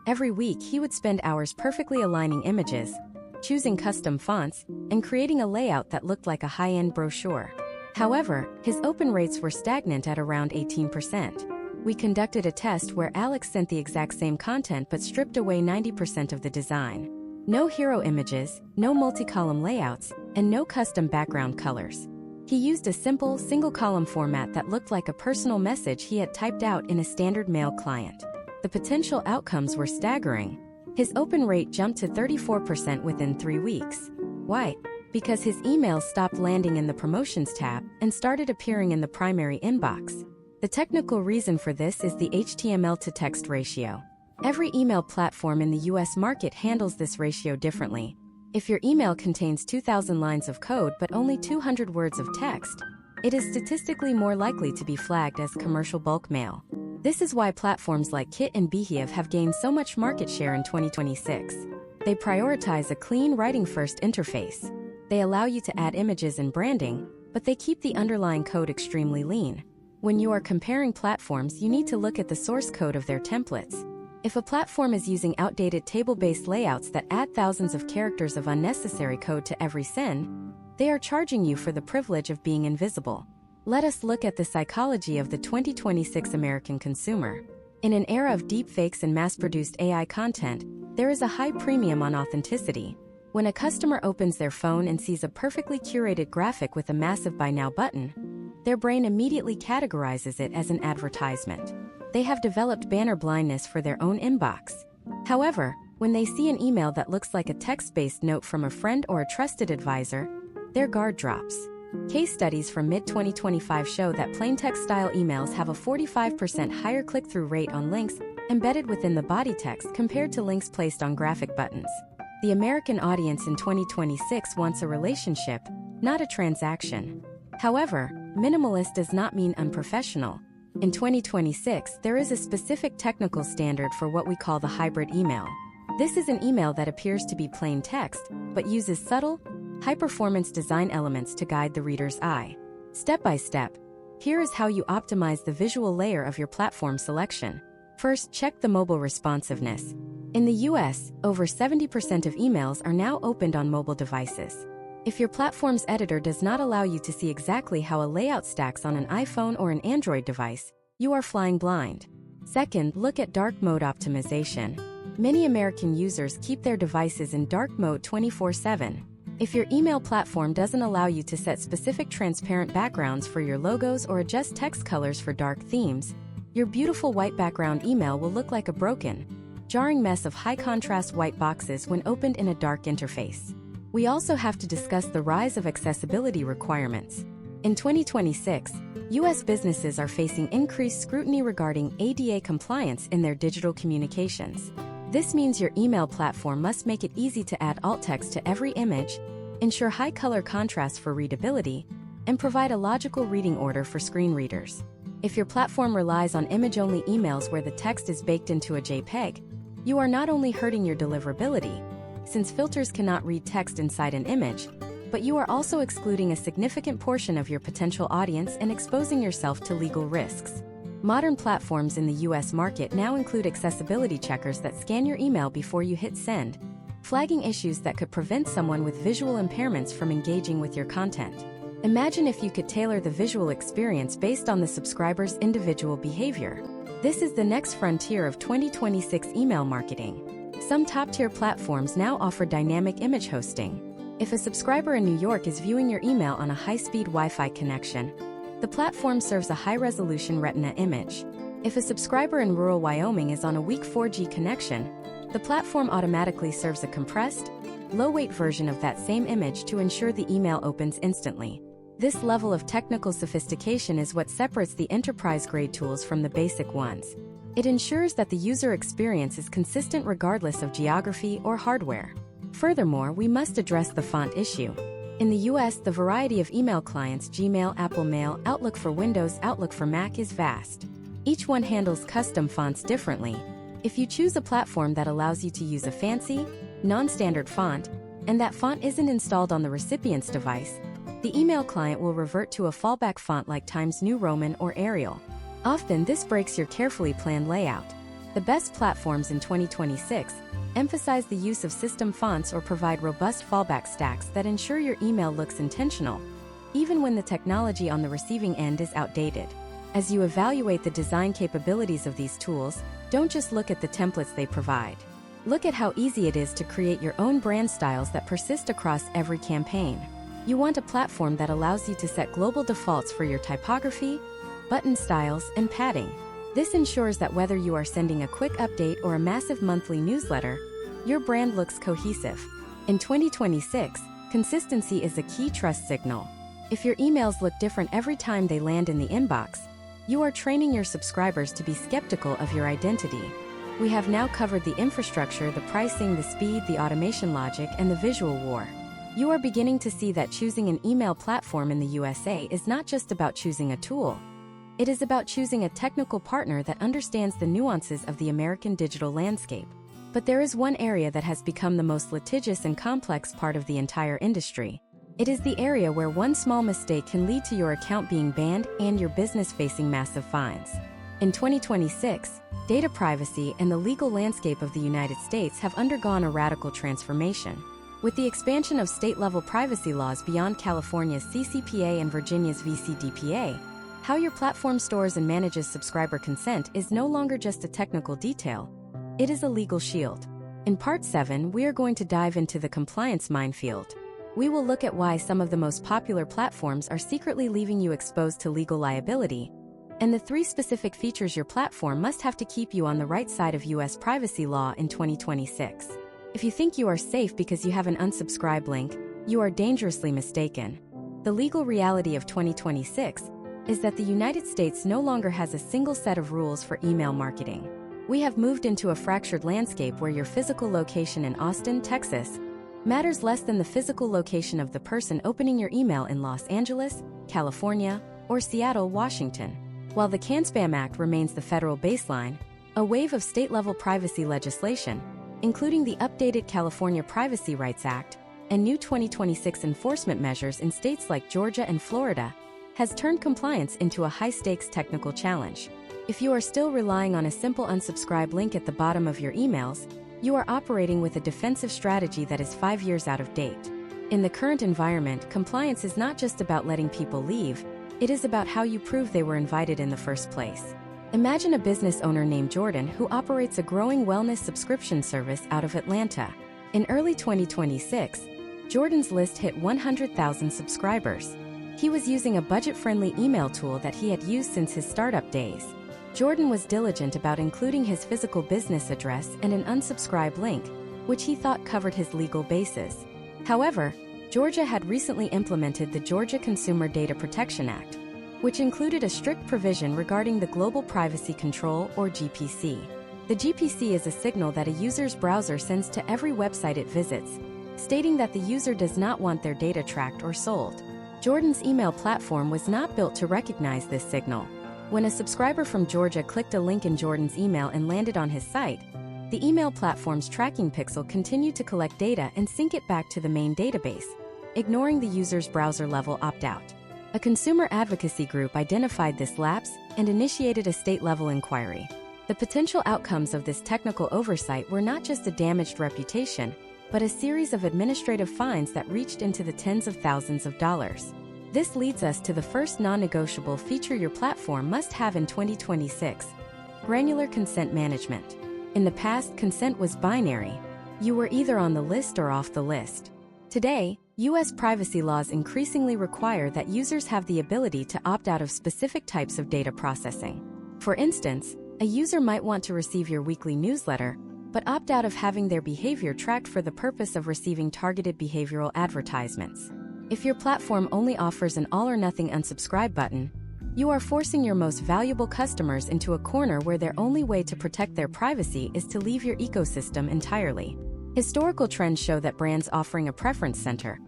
Every week, he would spend hours perfectly aligning images, choosing custom fonts, and creating a layout that looked like a high-end brochure. However, his open rates were stagnant at around 18%. We conducted a test where Alex sent the exact same content but stripped away 90% of the design. No hero images, no multi-column layouts, and no custom background colors. He used a simple, single-column format that looked like a personal message he had typed out in a standard mail client. The potential outcomes were staggering. His open rate jumped to 34% within 3 weeks. Why? Because his emails stopped landing in the Promotions tab and started appearing in the primary inbox. The technical reason for this is the HTML to text ratio. Every email platform in the US market handles this ratio differently. If your email contains 2,000 lines of code but only 200 words of text, it is statistically more likely to be flagged as commercial bulk mail. This is why platforms like Kit and Behave have gained so much market share in 2026. They prioritize a clean writing-first interface. They allow you to add images and branding, but they keep the underlying code extremely lean. When you are comparing platforms, you need to look at the source code of their templates. If a platform is using outdated table-based layouts that add thousands of characters of unnecessary code to every send, they are charging you for the privilege of being invisible. Let us look at the psychology of the 2026 American consumer. In an era of deepfakes and mass-produced AI content, there is a high premium on authenticity. When a customer opens their phone and sees a perfectly curated graphic with a massive Buy Now button, their brain immediately categorizes it as an advertisement. They have developed banner blindness for their own inbox. However, when they see an email that looks like a text-based note from a friend or a trusted advisor, their guard drops. Case studies from mid-2025 show that plain text-style emails have a 45% higher click-through rate on links embedded within the body text compared to links placed on graphic buttons. The American audience in 2026 wants a relationship, not a transaction. However, minimalist does not mean unprofessional. In 2026, there is a specific technical standard for what we call the hybrid email. This is an email that appears to be plain text, but uses subtle, high-performance design elements to guide the reader's eye. Step by step, here is how you optimize the visual layer of your platform selection. First, check the mobile responsiveness. In the US, over 70% of emails are now opened on mobile devices. If your platform's editor does not allow you to see exactly how a layout stacks on an iPhone or an Android device, you are flying blind. Second, look at dark mode optimization. Many American users keep their devices in dark mode 24/7. If your email platform doesn't allow you to set specific transparent backgrounds for your logos or adjust text colors for dark themes, your beautiful white background email will look like a broken, jarring mess of high-contrast white boxes when opened in a dark interface. We also have to discuss the rise of accessibility requirements. In 2026, U.S. businesses are facing increased scrutiny regarding ADA compliance in their digital communications. This means your email platform must make it easy to add alt text to every image, ensure high color contrast for readability, and provide a logical reading order for screen readers. If your platform relies on image-only emails where the text is baked into a JPEG, you are not only hurting your deliverability, since filters cannot read text inside an image, but you are also excluding a significant portion of your potential audience and exposing yourself to legal risks. Modern platforms in the US market now include accessibility checkers that scan your email before you hit send, flagging issues that could prevent someone with visual impairments from engaging with your content. Imagine if you could tailor the visual experience based on the subscriber's individual behavior. This is the next frontier of 2026 email marketing. Some top-tier platforms now offer dynamic image hosting. If a subscriber in New York is viewing your email on a high-speed Wi-Fi connection, the platform serves a high-resolution Retina image. If a subscriber in rural Wyoming is on a weak 4G connection, the platform automatically serves a compressed, low-weight version of that same image to ensure the email opens instantly. This level of technical sophistication is what separates the enterprise-grade tools from the basic ones. It ensures that the user experience is consistent regardless of geography or hardware. Furthermore, we must address the font issue. In the US, the variety of email clients Gmail, Apple Mail, Outlook for Windows, Outlook for Mac is vast. Each one handles custom fonts differently. If you choose a platform that allows you to use a fancy, non-standard font, and that font isn't installed on the recipient's device, the email client will revert to a fallback font like Times New Roman or Arial. Often, this breaks your carefully planned layout. The best platforms in 2026 emphasize the use of system fonts or provide robust fallback stacks that ensure your email looks intentional, even when the technology on the receiving end is outdated. As you evaluate the design capabilities of these tools, don't just look at the templates they provide. Look at how easy it is to create your own brand styles that persist across every campaign. You want a platform that allows you to set global defaults for your typography, button styles, and padding. This ensures that whether you are sending a quick update or a massive monthly newsletter, your brand looks cohesive. In 2026, consistency is a key trust signal. If your emails look different every time they land in the inbox, you are training your subscribers to be skeptical of your identity. We have now covered the infrastructure, the pricing, the speed, the automation logic, and the visual war. You are beginning to see that choosing an email platform in the USA is not just about choosing a tool. It is about choosing a technical partner that understands the nuances of the American digital landscape. But there is one area that has become the most litigious and complex part of the entire industry. It is the area where one small mistake can lead to your account being banned and your business facing massive fines. In 2026, data privacy and the legal landscape of the United States have undergone a radical transformation. With the expansion of state-level privacy laws beyond California's CCPA and Virginia's VCDPA, how your platform stores and manages subscriber consent is no longer just a technical detail. It is a legal shield. In Part 7, we are going to dive into the compliance minefield. We will look at why some of the most popular platforms are secretly leaving you exposed to legal liability, and the 3 specific features your platform must have to keep you on the right side of US privacy law in 2026. If you think you are safe because you have an unsubscribe link, you are dangerously mistaken. The legal reality of 2026 is that the United States no longer has a single set of rules for email marketing. We have moved into a fractured landscape where your physical location in Austin, Texas, matters less than the physical location of the person opening your email in Los Angeles, California, or Seattle, Washington. While the CAN-SPAM Act remains the federal baseline, a wave of state-level privacy legislation, including the updated California Privacy Rights Act and new 2026 enforcement measures in states like Georgia and Florida, has turned compliance into a high-stakes technical challenge. If you are still relying on a simple unsubscribe link at the bottom of your emails, you are operating with a defensive strategy that is 5 years out of date. In the current environment, compliance is not just about letting people leave, it is about how you prove they were invited in the first place. Imagine a business owner named Jordan who operates a growing wellness subscription service out of Atlanta. In early 2026, Jordan's list hit 100,000 subscribers. He was using a budget-friendly email tool that he had used since his startup days. Jordan was diligent about including his physical business address and an unsubscribe link, which he thought covered his legal bases. However, Georgia had recently implemented the Georgia Consumer Data Protection Act, which included a strict provision regarding the Global Privacy Control, or GPC. The GPC is a signal that a user's browser sends to every website it visits, stating that the user does not want their data tracked or sold. Jordan's email platform was not built to recognize this signal. When a subscriber from Georgia clicked a link in Jordan's email and landed on his site, the email platform's tracking pixel continued to collect data and sync it back to the main database, ignoring the user's browser-level opt-out. A consumer advocacy group identified this lapse and initiated a state-level inquiry. The potential outcomes of this technical oversight were not just a damaged reputation, but a series of administrative fines that reached into the tens of thousands of dollars. This leads us to the first non-negotiable feature your platform must have in 2026: granular consent management. In the past, consent was binary. You were either on the list or off the list. Today, U.S. privacy laws increasingly require that users have the ability to opt out of specific types of data processing. For instance, a user might want to receive your weekly newsletter, but opt out of having their behavior tracked for the purpose of receiving targeted behavioral advertisements. If your platform only offers an all-or-nothing unsubscribe button, you are forcing your most valuable customers into a corner where their only way to protect their privacy is to leave your ecosystem entirely. Historical trends show that brands offering a preference center,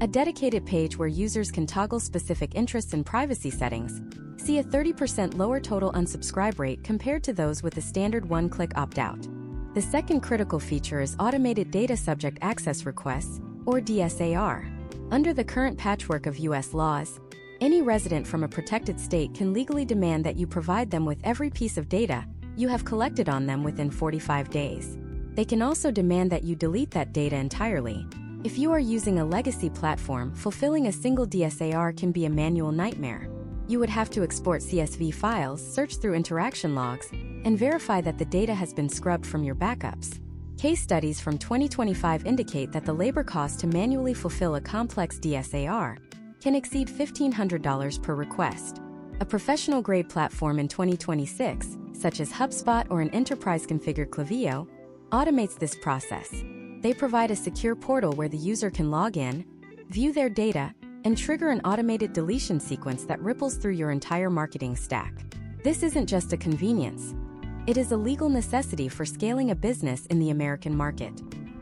a dedicated page where users can toggle specific interests and privacy settings, see a 30% lower total unsubscribe rate compared to those with a standard one-click opt-out. The second critical feature is automated data subject access requests, or DSAR. Under the current patchwork of U.S. laws, any resident from a protected state can legally demand that you provide them with every piece of data you have collected on them within 45 days. They can also demand that you delete that data entirely. If you are using a legacy platform, fulfilling a single DSAR can be a manual nightmare. You would have to export CSV files, search through interaction logs, and verify that the data has been scrubbed from your backups. Case studies from 2025 indicate that the labor cost to manually fulfill a complex DSAR can exceed $1,500 per request. A professional-grade platform in 2026, such as HubSpot or an enterprise-configured Klaviyo, automates this process. They provide a secure portal where the user can log in, view their data, and trigger an automated deletion sequence that ripples through your entire marketing stack. This isn't just a convenience. It is a legal necessity for scaling a business in the American market.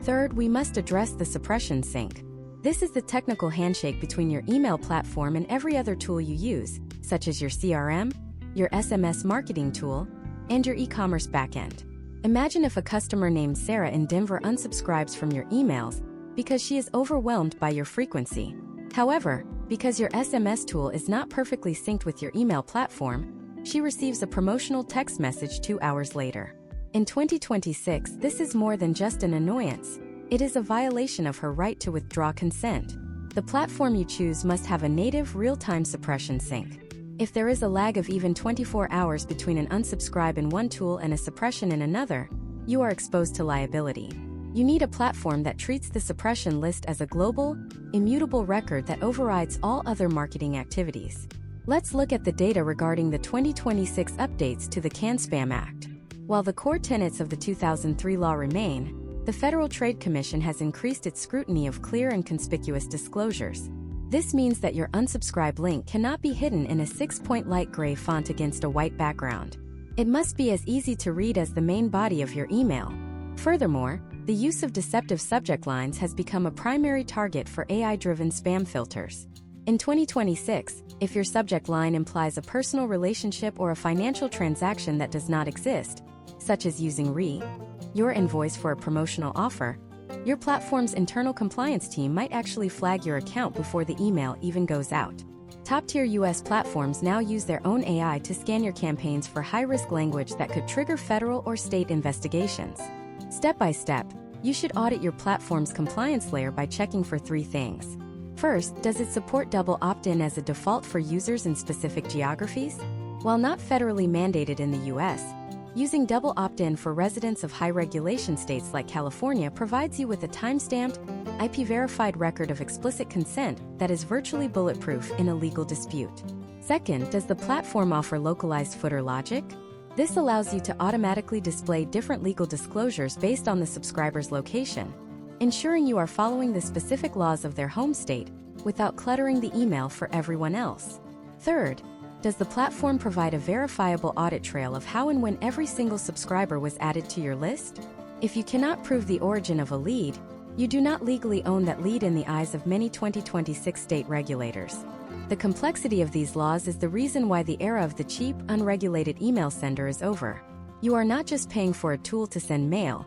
Third, we must address the suppression sink. This is the technical handshake between your email platform and every other tool you use, such as your CRM, your SMS marketing tool, and your e-commerce backend. Imagine if a customer named Sarah in Denver unsubscribes from your emails because she is overwhelmed by your frequency. However, because your SMS tool is not perfectly synced with your email platform, she receives a promotional text message 2 hours later. In 2026, this is more than just an annoyance. It is a violation of her right to withdraw consent. The platform you choose must have a native real-time suppression sync. If there is a lag of even 24 hours between an unsubscribe in one tool and a suppression in another, you are exposed to liability. You need a platform that treats the suppression list as a global, immutable record that overrides all other marketing activities. Let's look at the data regarding the 2026 updates to the CAN-SPAM Act. While the core tenets of the 2003 law remain, the Federal Trade Commission has increased its scrutiny of clear and conspicuous disclosures. This means that your unsubscribe link cannot be hidden in a 6-point light gray font against a white background. It must be as easy to read as the main body of your email. Furthermore, the use of deceptive subject lines has become a primary target for AI-driven spam filters. In 2026, if your subject line implies a personal relationship or a financial transaction that does not exist, such as using your invoice for a promotional offer, your platform's internal compliance team might actually flag your account before the email even goes out. Top-tier US platforms now use their own AI to scan your campaigns for high-risk language that could trigger federal or state investigations. Step by step, you should audit your platform's compliance layer by checking for 3 things. First, does it support double opt-in as a default for users in specific geographies? While not federally mandated in the US, using double opt-in for residents of high-regulation states like California provides you with a time-stamped, IP-verified record of explicit consent that is virtually bulletproof in a legal dispute. Second, does the platform offer localized footer logic? This allows you to automatically display different legal disclosures based on the subscriber's location, ensuring you are following the specific laws of their home state without cluttering the email for everyone else. Third, does the platform provide a verifiable audit trail of how and when every single subscriber was added to your list? If you cannot prove the origin of a lead, you do not legally own that lead in the eyes of many 2026 state regulators. The complexity of these laws is the reason why the era of the cheap, unregulated email sender is over. You are not just paying for a tool to send mail,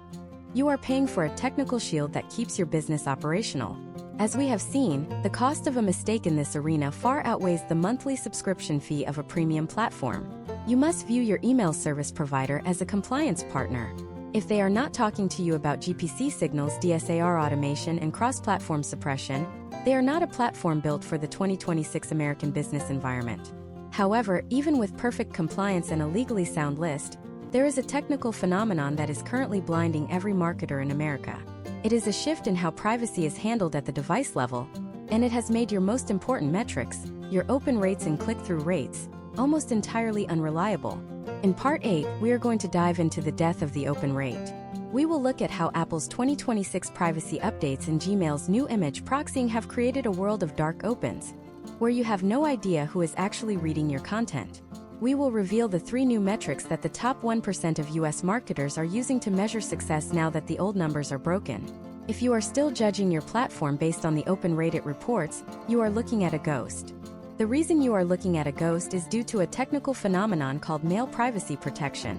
you are paying for a technical shield that keeps your business operational. As we have seen, the cost of a mistake in this arena far outweighs the monthly subscription fee of a premium platform. You must view your email service provider as a compliance partner. If they are not talking to you about GPC signals, DSAR automation, and cross-platform suppression, they are not a platform built for the 2026 American business environment. However, even with perfect compliance and a legally sound list, there is a technical phenomenon that is currently blinding every marketer in America. It is a shift in how privacy is handled at the device level, and it has made your most important metrics, your open rates and click-through rates, almost entirely unreliable. In Part 8, we are going to dive into the death of the open rate. We will look at how Apple's 2026 privacy updates and Gmail's new image proxying have created a world of dark opens, where you have no idea who is actually reading your content. We will reveal the 3 new metrics that the top 1% of US marketers are using to measure success now that the old numbers are broken. If you are still judging your platform based on the open rate it reports, you are looking at a ghost. The reason you are looking at a ghost is due to a technical phenomenon called mail privacy protection,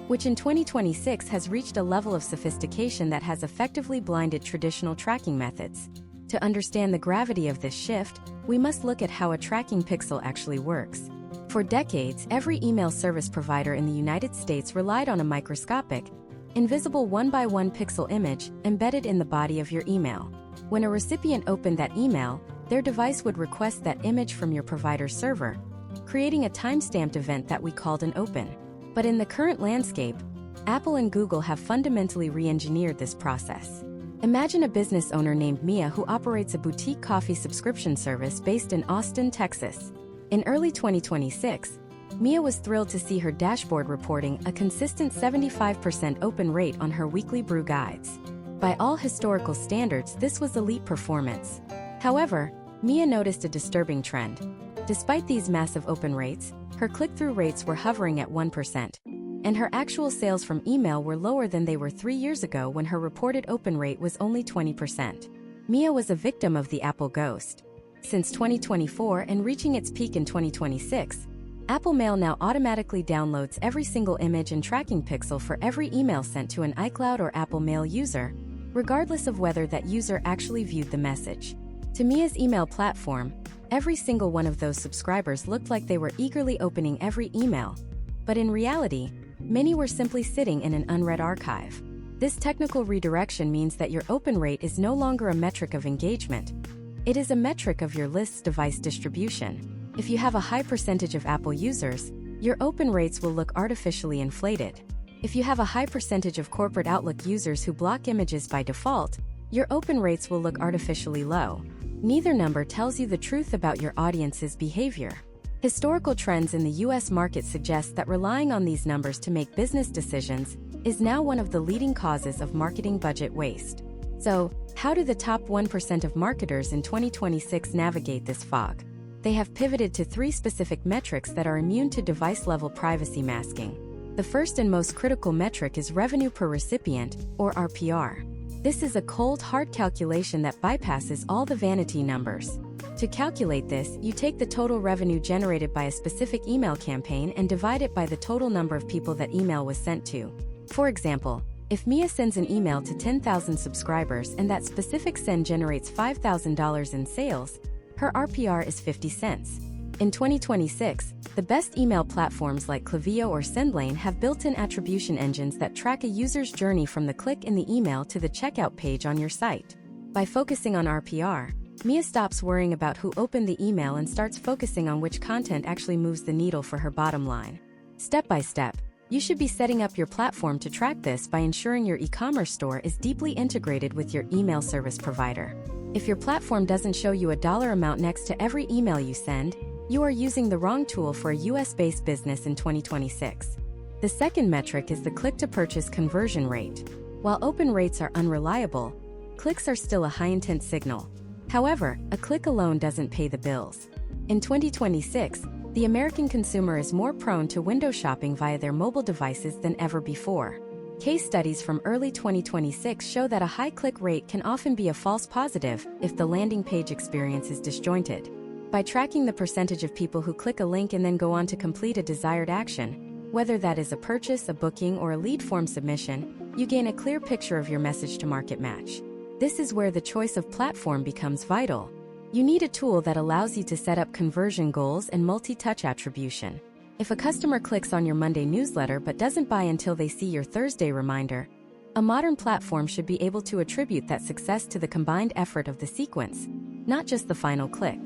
which in 2026 has reached a level of sophistication that has effectively blinded traditional tracking methods. To understand the gravity of this shift, we must look at how a tracking pixel actually works. For decades, every email service provider in the United States relied on a microscopic, invisible 1x1 pixel image embedded in the body of your email. When a recipient opened that email, their device would request that image from your provider's server, creating a time-stamped event that we called an open. But in the current landscape, Apple and Google have fundamentally re-engineered this process. Imagine a business owner named Mia who operates a boutique coffee subscription service based in Austin, Texas. In early 2026, Mia was thrilled to see her dashboard reporting a consistent 75% open rate on her weekly brew guides. By all historical standards, this was elite performance. However, Mia noticed a disturbing trend. Despite these massive open rates, her click-through rates were hovering at 1%, and her actual sales from email were lower than they were 3 years ago when her reported open rate was only 20%. Mia was a victim of the Apple ghost. Since 2024 and reaching its peak in 2026, Apple Mail now automatically downloads every single image and tracking pixel for every email sent to an iCloud or Apple Mail user, regardless of whether that user actually viewed the message. To Mia's email platform, every single one of those subscribers looked like they were eagerly opening every email, but in reality, many were simply sitting in an unread archive. This technical redirection means that your open rate is no longer a metric of engagement. It is a metric of your list's device distribution. If you have a high percentage of Apple users, your open rates will look artificially inflated. If you have a high percentage of corporate Outlook users who block images by default, your open rates will look artificially low. Neither number tells you the truth about your audience's behavior. Historical trends in the US market suggest that relying on these numbers to make business decisions is now one of the leading causes of marketing budget waste. So, how do the top 1% of marketers in 2026 navigate this fog? They have pivoted to 3 specific metrics that are immune to device-level privacy masking. The first and most critical metric is revenue per recipient, or RPR. This is a cold, hard calculation that bypasses all the vanity numbers. To calculate this, you take the total revenue generated by a specific email campaign and divide it by the total number of people that email was sent to. For example, if Mia sends an email to 10,000 subscribers and that specific send generates $5,000 in sales, her RPR is 50 cents. In 2026, the best email platforms like Klaviyo or Sendlane have built-in attribution engines that track a user's journey from the click in the email to the checkout page on your site. By focusing on RPR, Mia stops worrying about who opened the email and starts focusing on which content actually moves the needle for her bottom line. Step by step, you should be setting up your platform to track this by ensuring your e-commerce store is deeply integrated with your email service provider. If your platform doesn't show you a dollar amount next to every email you send, you are using the wrong tool for a US-based business in 2026. The second metric is the click-to-purchase conversion rate. While open rates are unreliable, clicks are still a high-intent signal. However, a click alone doesn't pay the bills. In 2026, the American consumer is more prone to window shopping via their mobile devices than ever before. Case studies from early 2026 show that a high click rate can often be a false positive if the landing page experience is disjointed. By tracking the percentage of people who click a link and then go on to complete a desired action, whether that is a purchase, a booking, or a lead form submission, you gain a clear picture of your message to market match. This is where the choice of platform becomes vital. You need a tool that allows you to set up conversion goals and multi-touch attribution. If a customer clicks on your Monday newsletter but doesn't buy until they see your Thursday reminder, a modern platform should be able to attribute that success to the combined effort of the sequence, not just the final click.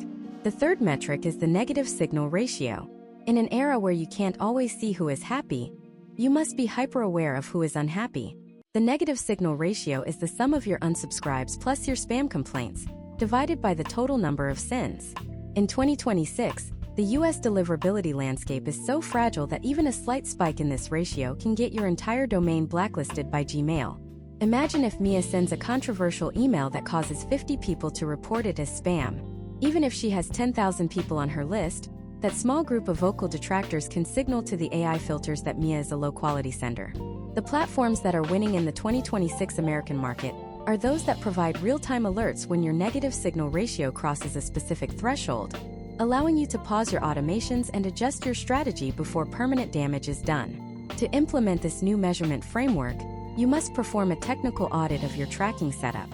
The third metric is the negative signal ratio. In an era where you can't always see who is happy, you must be hyper-aware of who is unhappy. The negative signal ratio is the sum of your unsubscribes plus your spam complaints, divided by the total number of sends. In 2026, the US deliverability landscape is so fragile that even a slight spike in this ratio can get your entire domain blacklisted by Gmail. Imagine if Mia sends a controversial email that causes 50 people to report it as spam. Even if she has 10,000 people on her list, that small group of vocal detractors can signal to the AI filters that Mia is a low-quality sender. The platforms that are winning in the 2026 American market are those that provide real-time alerts when your negative signal ratio crosses a specific threshold, allowing you to pause your automations and adjust your strategy before permanent damage is done. To implement this new measurement framework, you must perform a technical audit of your tracking setup.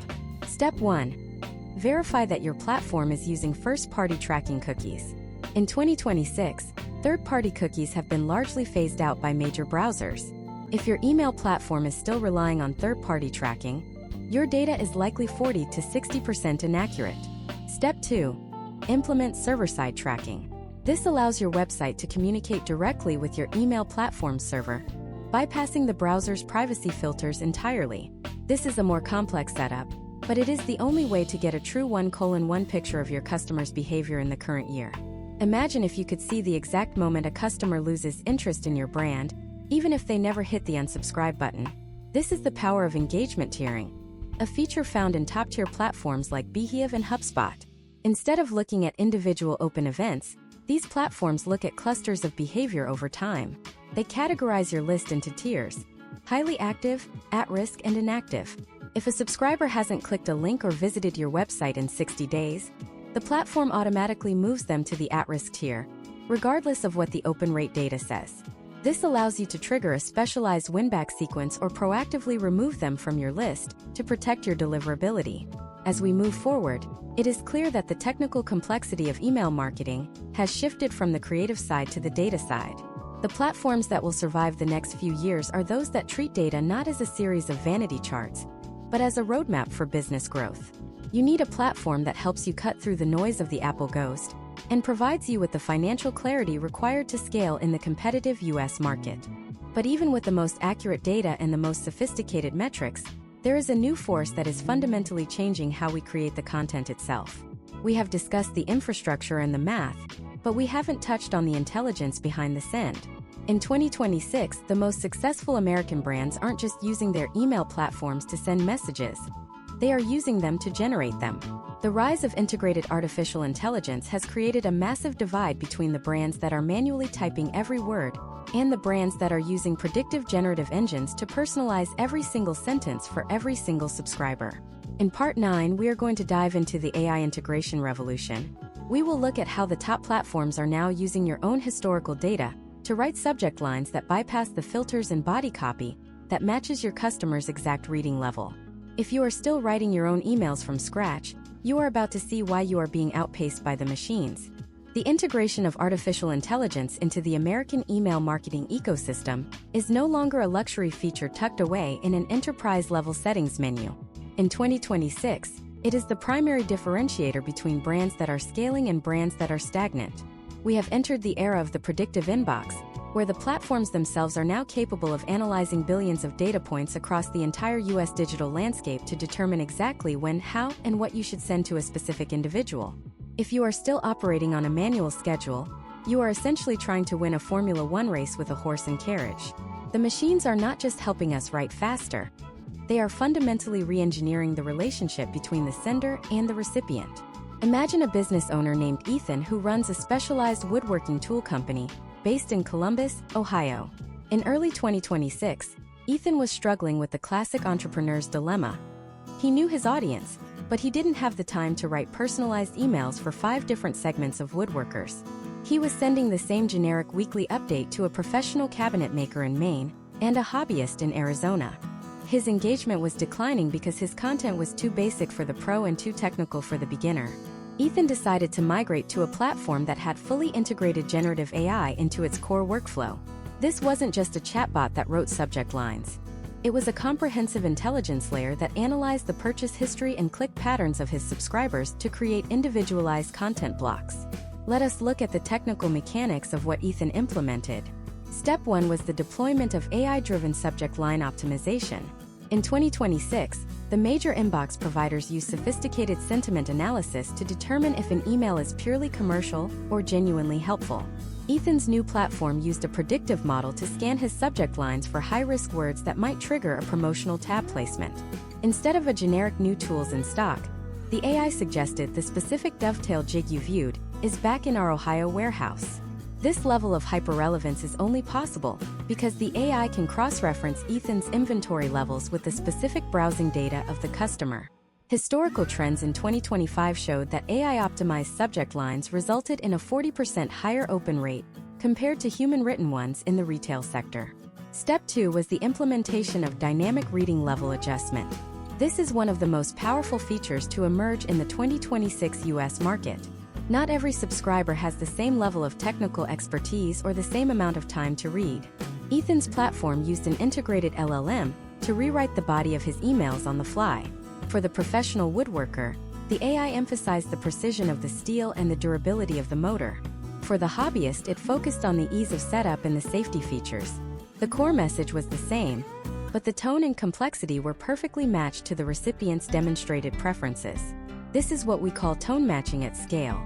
Step 1. Verify that your platform is using first-party tracking cookies. In 2026, third-party cookies have been largely phased out by major browsers. If your email platform is still relying on third-party tracking, your data is likely 40 to 60% inaccurate. Step 2. Implement server-side tracking. This allows your website to communicate directly with your email platform server, bypassing the browser's privacy filters entirely. This is a more complex setup, but it is the only way to get a true 1:1 picture of your customer's behavior in the current year. Imagine if you could see the exact moment a customer loses interest in your brand, even if they never hit the unsubscribe button. This is the power of engagement tiering, a feature found in top-tier platforms like Behave and HubSpot. Instead of looking at individual open events, these platforms look at clusters of behavior over time. They categorize your list into tiers: highly active, at risk, and inactive. If a subscriber hasn't clicked a link or visited your website in 60 days, the platform automatically moves them to the at-risk tier, regardless of what the open rate data says. This allows you to trigger a specialized win-back sequence or proactively remove them from your list to protect your deliverability. As we move forward, it is clear that the technical complexity of email marketing has shifted from the creative side to the data side. The platforms that will survive the next few years are those that treat data not as a series of vanity charts, but as a roadmap for business growth. You need a platform that helps you cut through the noise of the Apple ghost and provides you with the financial clarity required to scale in the competitive US market. But even with the most accurate data and the most sophisticated metrics, there is a new force that is fundamentally changing how we create the content itself. We have discussed the infrastructure and the math, but we haven't touched on the intelligence behind the send. In 2026, the most successful American brands aren't just using their email platforms to send messages. They are using them to generate them. The rise of integrated artificial intelligence has created a massive divide between the brands that are manually typing every word and the brands that are using predictive generative engines to personalize every single sentence for every single subscriber. In Part 9, we are going to dive into the AI integration revolution. We will look at how the top platforms are now using your own historical data to write subject lines that bypass the filters and body copy that matches your customer's exact reading level. If you are still writing your own emails from scratch, you are about to see why you are being outpaced by the machines. The integration of artificial intelligence into the American email marketing ecosystem is no longer a luxury feature tucked away in an enterprise-level settings menu. In 2026, it is the primary differentiator between brands that are scaling and brands that are stagnant. We have entered the era of the predictive inbox, where the platforms themselves are now capable of analyzing billions of data points across the entire US digital landscape to determine exactly when, how, and what you should send to a specific individual. If you are still operating on a manual schedule, you are essentially trying to win a Formula One race with a horse and carriage. The machines are not just helping us write faster, they are fundamentally re-engineering the relationship between the sender and the recipient. Imagine a business owner named Ethan who runs a specialized woodworking tool company based in Columbus, Ohio. In early 2026, Ethan was struggling with the classic entrepreneur's dilemma. He knew his audience, but he didn't have the time to write personalized emails for 5 different segments of woodworkers. He was sending the same generic weekly update to a professional cabinet maker in Maine and a hobbyist in Arizona. His engagement was declining because his content was too basic for the pro and too technical for the beginner. Ethan decided to migrate to a platform that had fully integrated generative AI into its core workflow. This wasn't just a chatbot that wrote subject lines. It was a comprehensive intelligence layer that analyzed the purchase history and click patterns of his subscribers to create individualized content blocks. Let us look at the technical mechanics of what Ethan implemented. Step 1 was the deployment of AI-driven subject line optimization. In 2026, the major inbox providers use sophisticated sentiment analysis to determine if an email is purely commercial or genuinely helpful. Ethan's new platform used a predictive model to scan his subject lines for high-risk words that might trigger a promotional tab placement. Instead of a generic new tools in stock, the AI suggested the specific dovetail jig you viewed is back in our Ohio warehouse. This level of hyperrelevance is only possible because the AI can cross-reference Ethan's inventory levels with the specific browsing data of the customer. Historical trends in 2025 showed that AI-optimized subject lines resulted in a 40% higher open rate compared to human-written ones in the retail sector. Step 2 was the implementation of dynamic reading level adjustment. This is one of the most powerful features to emerge in the 2026 US market. Not every subscriber has the same level of technical expertise or the same amount of time to read. Ethan's platform used an integrated LLM to rewrite the body of his emails on the fly. For the professional woodworker, the AI emphasized the precision of the steel and the durability of the motor. For the hobbyist, it focused on the ease of setup and the safety features. The core message was the same, but the tone and complexity were perfectly matched to the recipient's demonstrated preferences. This is what we call tone matching at scale.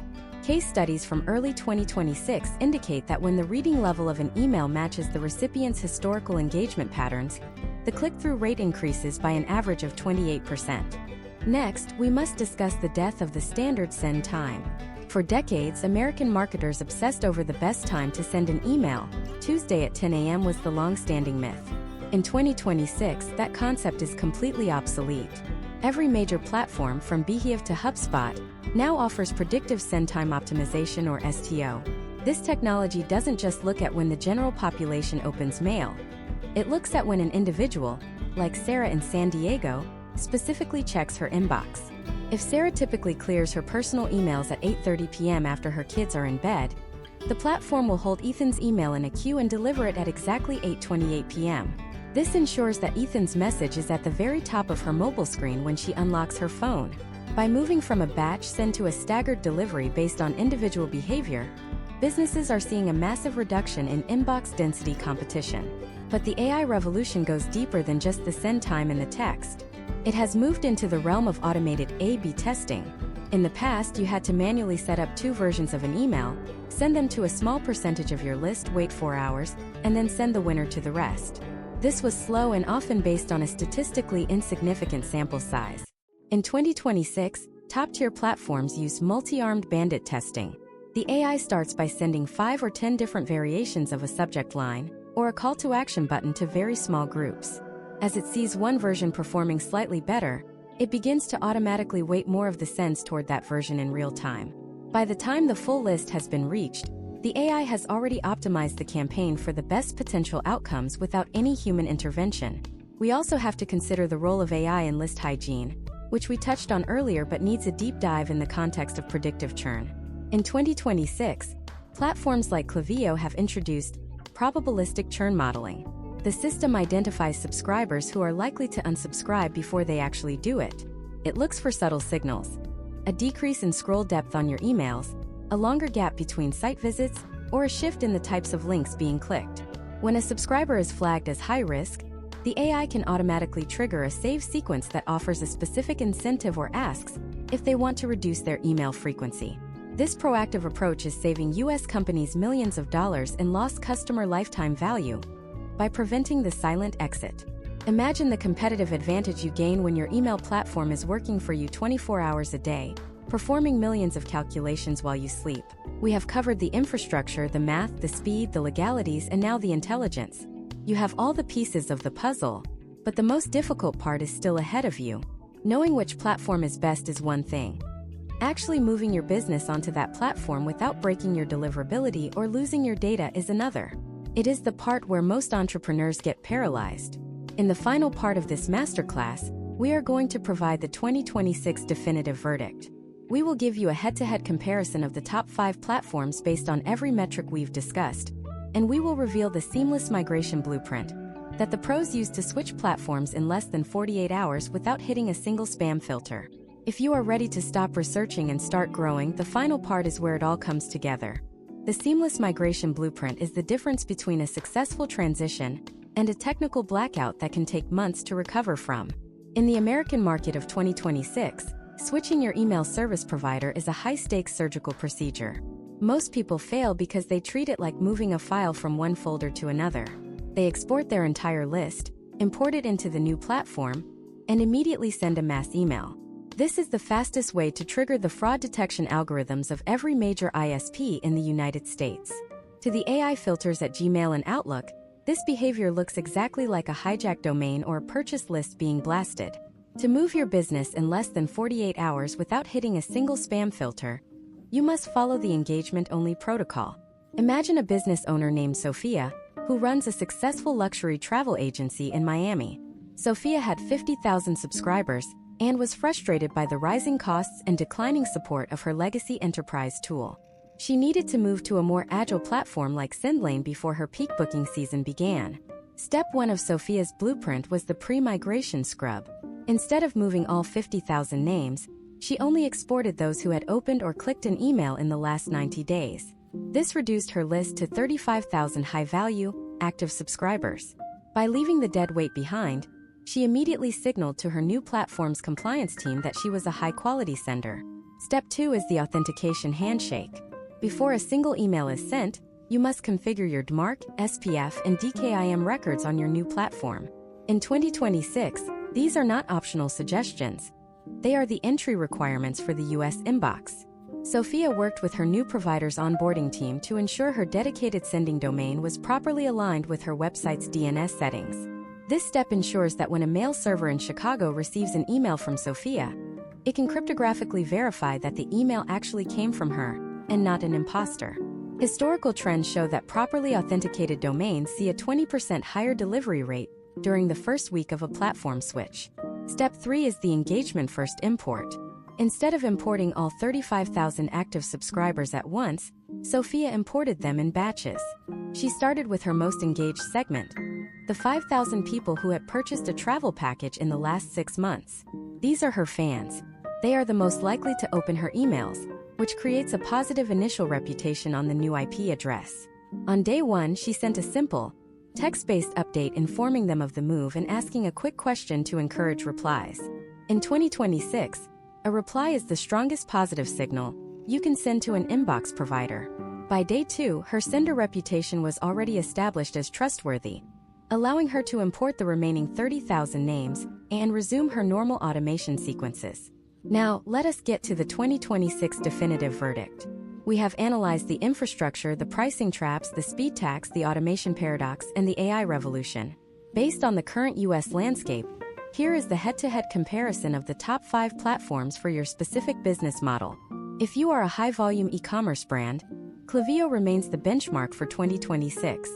Case studies from early 2026 indicate that when the reading level of an email matches the recipient's historical engagement patterns, the click-through rate increases by an average of 28%. Next, we must discuss the death of the standard send time. For decades, American marketers obsessed over the best time to send an email. Tuesday at 10 a.m. was the long-standing myth. In 2026, that concept is completely obsolete. Every major platform, from Beehive to HubSpot, now offers predictive send time optimization or STO. This technology doesn't just look at when the general population opens mail. It looks at when an individual, like Sarah in San Diego, specifically checks her inbox. If Sarah typically clears her personal emails at 8:30 p.m. after her kids are in bed, the platform will hold Ethan's email in a queue and deliver it at exactly 8:28 p.m. This ensures that Ethan's message is at the very top of her mobile screen when she unlocks her phone. By moving from a batch send to a staggered delivery based on individual behavior, businesses are seeing a massive reduction in inbox density competition. But the AI revolution goes deeper than just the send time and the text. It has moved into the realm of automated A/B testing. In the past, you had to manually set up 2 versions of an email, send them to a small percentage of your list, wait 4 hours, and then send the winner to the rest. This was slow and often based on a statistically insignificant sample size. In 2026, top-tier platforms use multi-armed bandit testing. The AI starts by sending 5 or 10 different variations of a subject line or a call-to-action button to very small groups. As it sees one version performing slightly better, it begins to automatically weight more of the sends toward that version in real time. By the time the full list has been reached, the AI has already optimized the campaign for the best potential outcomes without any human intervention. We also have to consider the role of AI in list hygiene, which we touched on earlier but needs a deep dive in the context of predictive churn. In 2026, platforms like Klaviyo have introduced probabilistic churn modeling. The system identifies subscribers who are likely to unsubscribe before they actually do it. It looks for subtle signals: a decrease in scroll depth on your emails, a longer gap between site visits, or a shift in the types of links being clicked. When a subscriber is flagged as high risk, the AI can automatically trigger a save sequence that offers a specific incentive or asks if they want to reduce their email frequency. This proactive approach is saving U.S. companies millions of dollars in lost customer lifetime value by preventing the silent exit. Imagine the competitive advantage you gain when your email platform is working for you 24 hours a day, performing millions of calculations while you sleep. We have covered the infrastructure, the math, the speed, the legalities, and now the intelligence. You have all the pieces of the puzzle, but the most difficult part is still ahead of you. Knowing which platform is best is one thing. Actually moving your business onto that platform without breaking your deliverability or losing your data is another. It is the part where most entrepreneurs get paralyzed. In the final part of this masterclass, we are going to provide the 2026 definitive verdict. We will give you a head-to-head comparison of the top 5 platforms based on every metric we've discussed, and we will reveal the seamless migration blueprint that the pros use to switch platforms in less than 48 hours without hitting a single spam filter. If you are ready to stop researching and start growing, the final part is where it all comes together. The seamless migration blueprint is the difference between a successful transition and a technical blackout that can take months to recover from. In the American market of 2026, switching your email service provider is a high-stakes surgical procedure. Most people fail because they treat it like moving a file from one folder to another. They export their entire list, import it into the new platform, and immediately send a mass email. This is the fastest way to trigger the fraud detection algorithms of every major ISP in the United States. To the AI filters at Gmail and Outlook, this behavior looks exactly like a hijacked domain or a purchase list being blasted. To move your business in less than 48 hours without hitting a single spam filter, you must follow the engagement-only protocol. Imagine a business owner named Sophia, who runs a successful luxury travel agency in Miami. Sophia had 50,000 subscribers and was frustrated by the rising costs and declining support of her legacy enterprise tool. She needed to move to a more agile platform like SendLane before her peak booking season began. Step 1 of Sophia's blueprint was the pre-migration scrub. Instead of moving all 50,000 names, she only exported those who had opened or clicked an email in the last 90 days. This reduced her list to 35,000 high-value, active subscribers. By leaving the dead weight behind, she immediately signaled to her new platform's compliance team that she was a high-quality sender. Step 2 is the authentication handshake. Before a single email is sent, you must configure your DMARC, SPF, and DKIM records on your new platform. In 2026, these are not optional suggestions. They are the entry requirements for the US inbox. Sophia worked with her new provider's onboarding team to ensure her dedicated sending domain was properly aligned with her website's DNS settings. This step ensures that when a mail server in Chicago receives an email from Sophia, it can cryptographically verify that the email actually came from her and not an imposter. Historical trends show that properly authenticated domains see a 20% higher delivery rate during the first week of a platform switch. Step 3 is the engagement-first import. Instead of importing all 35,000 active subscribers at once, Sophia imported them in batches. She started with her most engaged segment, the 5,000 people who had purchased a travel package in the last 6 months. These are her fans. They are the most likely to open her emails, which creates a positive initial reputation on the new IP address. On day 1, she sent a simple, text-based update informing them of the move and asking a quick question to encourage replies. In 2026, a reply is the strongest positive signal you can send to an inbox provider. By day 2, her sender reputation was already established as trustworthy, allowing her to import the remaining 30,000 names and resume her normal automation sequences. Now, let us get to the 2026 definitive verdict. We have analyzed the infrastructure, the pricing traps, the speed tax, the automation paradox, and the AI revolution. Based on the current US landscape, here is the head-to-head comparison of the top 5 platforms for your specific business model. If you are a high-volume e-commerce brand, Klaviyo remains the benchmark for 2026.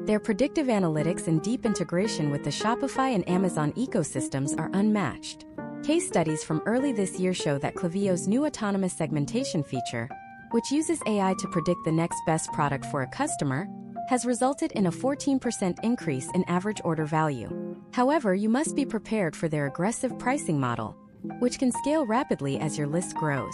Their predictive analytics and deep integration with the Shopify and Amazon ecosystems are unmatched. Case studies from early this year show that Klaviyo's new autonomous segmentation feature which uses AI to predict the next best product for a customer, has resulted in a 14% increase in average order value. However, you must be prepared for their aggressive pricing model, which can scale rapidly as your list grows.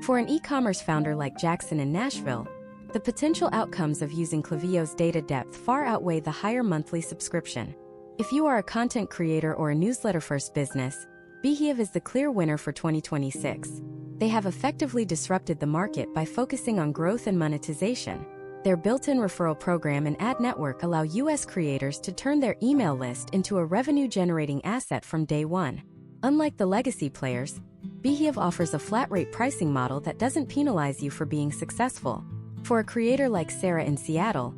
For an e-commerce founder like Jackson in Nashville, the potential outcomes of using Klaviyo's data depth far outweigh the higher monthly subscription. If you are a content creator or a newsletter-first business, Beehive is the clear winner for 2026. They have effectively disrupted the market by focusing on growth and monetization. Their built-in referral program and ad network allow U.S. creators to turn their email list into a revenue-generating asset from day one. Unlike the legacy players, Beehive offers a flat-rate pricing model that doesn't penalize you for being successful. For a creator like Sarah in Seattle,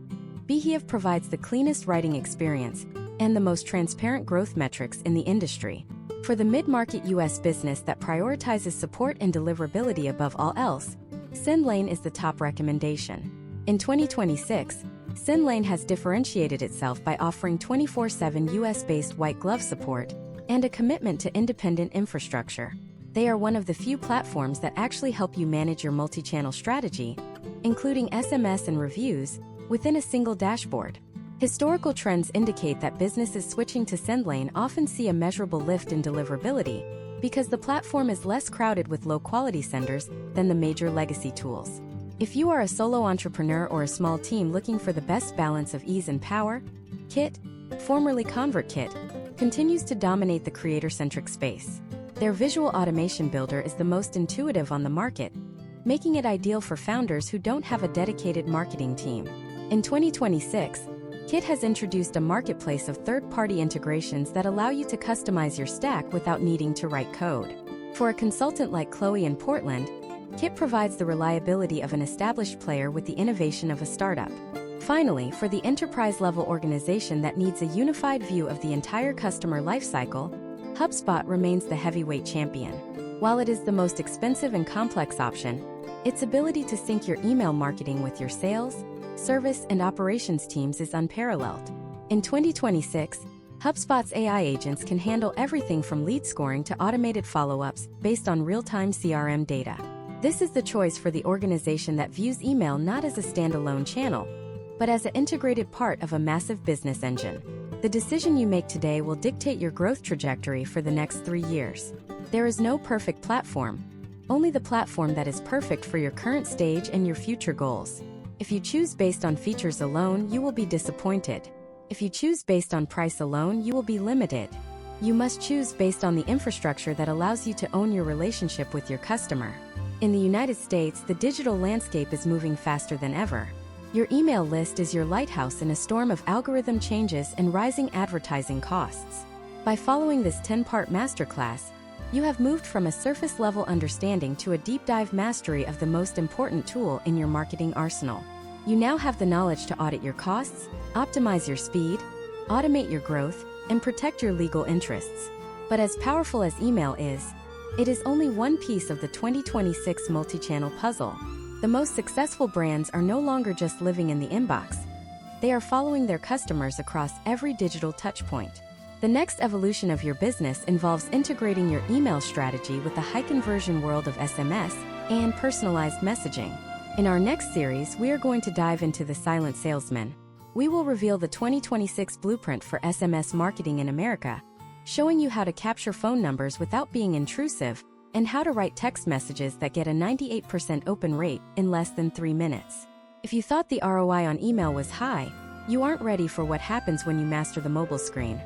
Beehive provides the cleanest writing experience and the most transparent growth metrics in the industry. For the mid-market U.S. business that prioritizes support and deliverability above all else, SendLane is the top recommendation. In 2026, SendLane has differentiated itself by offering 24/7 US-based white glove support and a commitment to independent infrastructure. They are one of the few platforms that actually help you manage your multi-channel strategy, including SMS and reviews, within a single dashboard. Historical trends indicate that businesses switching to SendLane often see a measurable lift in deliverability because the platform is less crowded with low-quality senders than the major legacy tools. If you are a solo entrepreneur or a small team looking for the best balance of ease and power, Kit, formerly ConvertKit, continues to dominate the creator-centric space. Their visual automation builder is the most intuitive on the market, making it ideal for founders who don't have a dedicated marketing team. In 2026, Kit has introduced a marketplace of third-party integrations that allow you to customize your stack without needing to write code. For a consultant like Chloe in Portland, Kit provides the reliability of an established player with the innovation of a startup. Finally, for the enterprise-level organization that needs a unified view of the entire customer lifecycle, HubSpot remains the heavyweight champion. While it is the most expensive and complex option, its ability to sync your email marketing with your sales, service, and operations teams is unparalleled. In 2026, HubSpot's AI agents can handle everything from lead scoring to automated follow-ups based on real-time CRM data. This is the choice for the organization that views email not as a standalone channel, but as an integrated part of a massive business engine. The decision you make today will dictate your growth trajectory for the next 3 years. There is no perfect platform, only the platform that is perfect for your current stage and your future goals. If you choose based on features alone, you will be disappointed. If you choose based on price alone, you will be limited. You must choose based on the infrastructure that allows you to own your relationship with your customer. In the United States, the digital landscape is moving faster than ever. Your email list is your lighthouse in a storm of algorithm changes and rising advertising costs. By following this 10-part masterclass, you have moved from a surface-level understanding to a deep-dive mastery of the most important tool in your marketing arsenal. You now have the knowledge to audit your costs, optimize your speed, automate your growth, and protect your legal interests. But as powerful as email is, it is only one piece of the 2026 multi-channel puzzle. The most successful brands are no longer just living in the inbox. They are following their customers across every digital touchpoint. The next evolution of your business involves integrating your email strategy with the high-conversion world of SMS and personalized messaging. In our next series, we are going to dive into the silent salesman. We will reveal the 2026 blueprint for SMS marketing in America, showing you how to capture phone numbers without being intrusive, and how to write text messages that get a 98% open rate in less than 3 minutes. If you thought the ROI on email was high, you aren't ready for what happens when you master the mobile screen.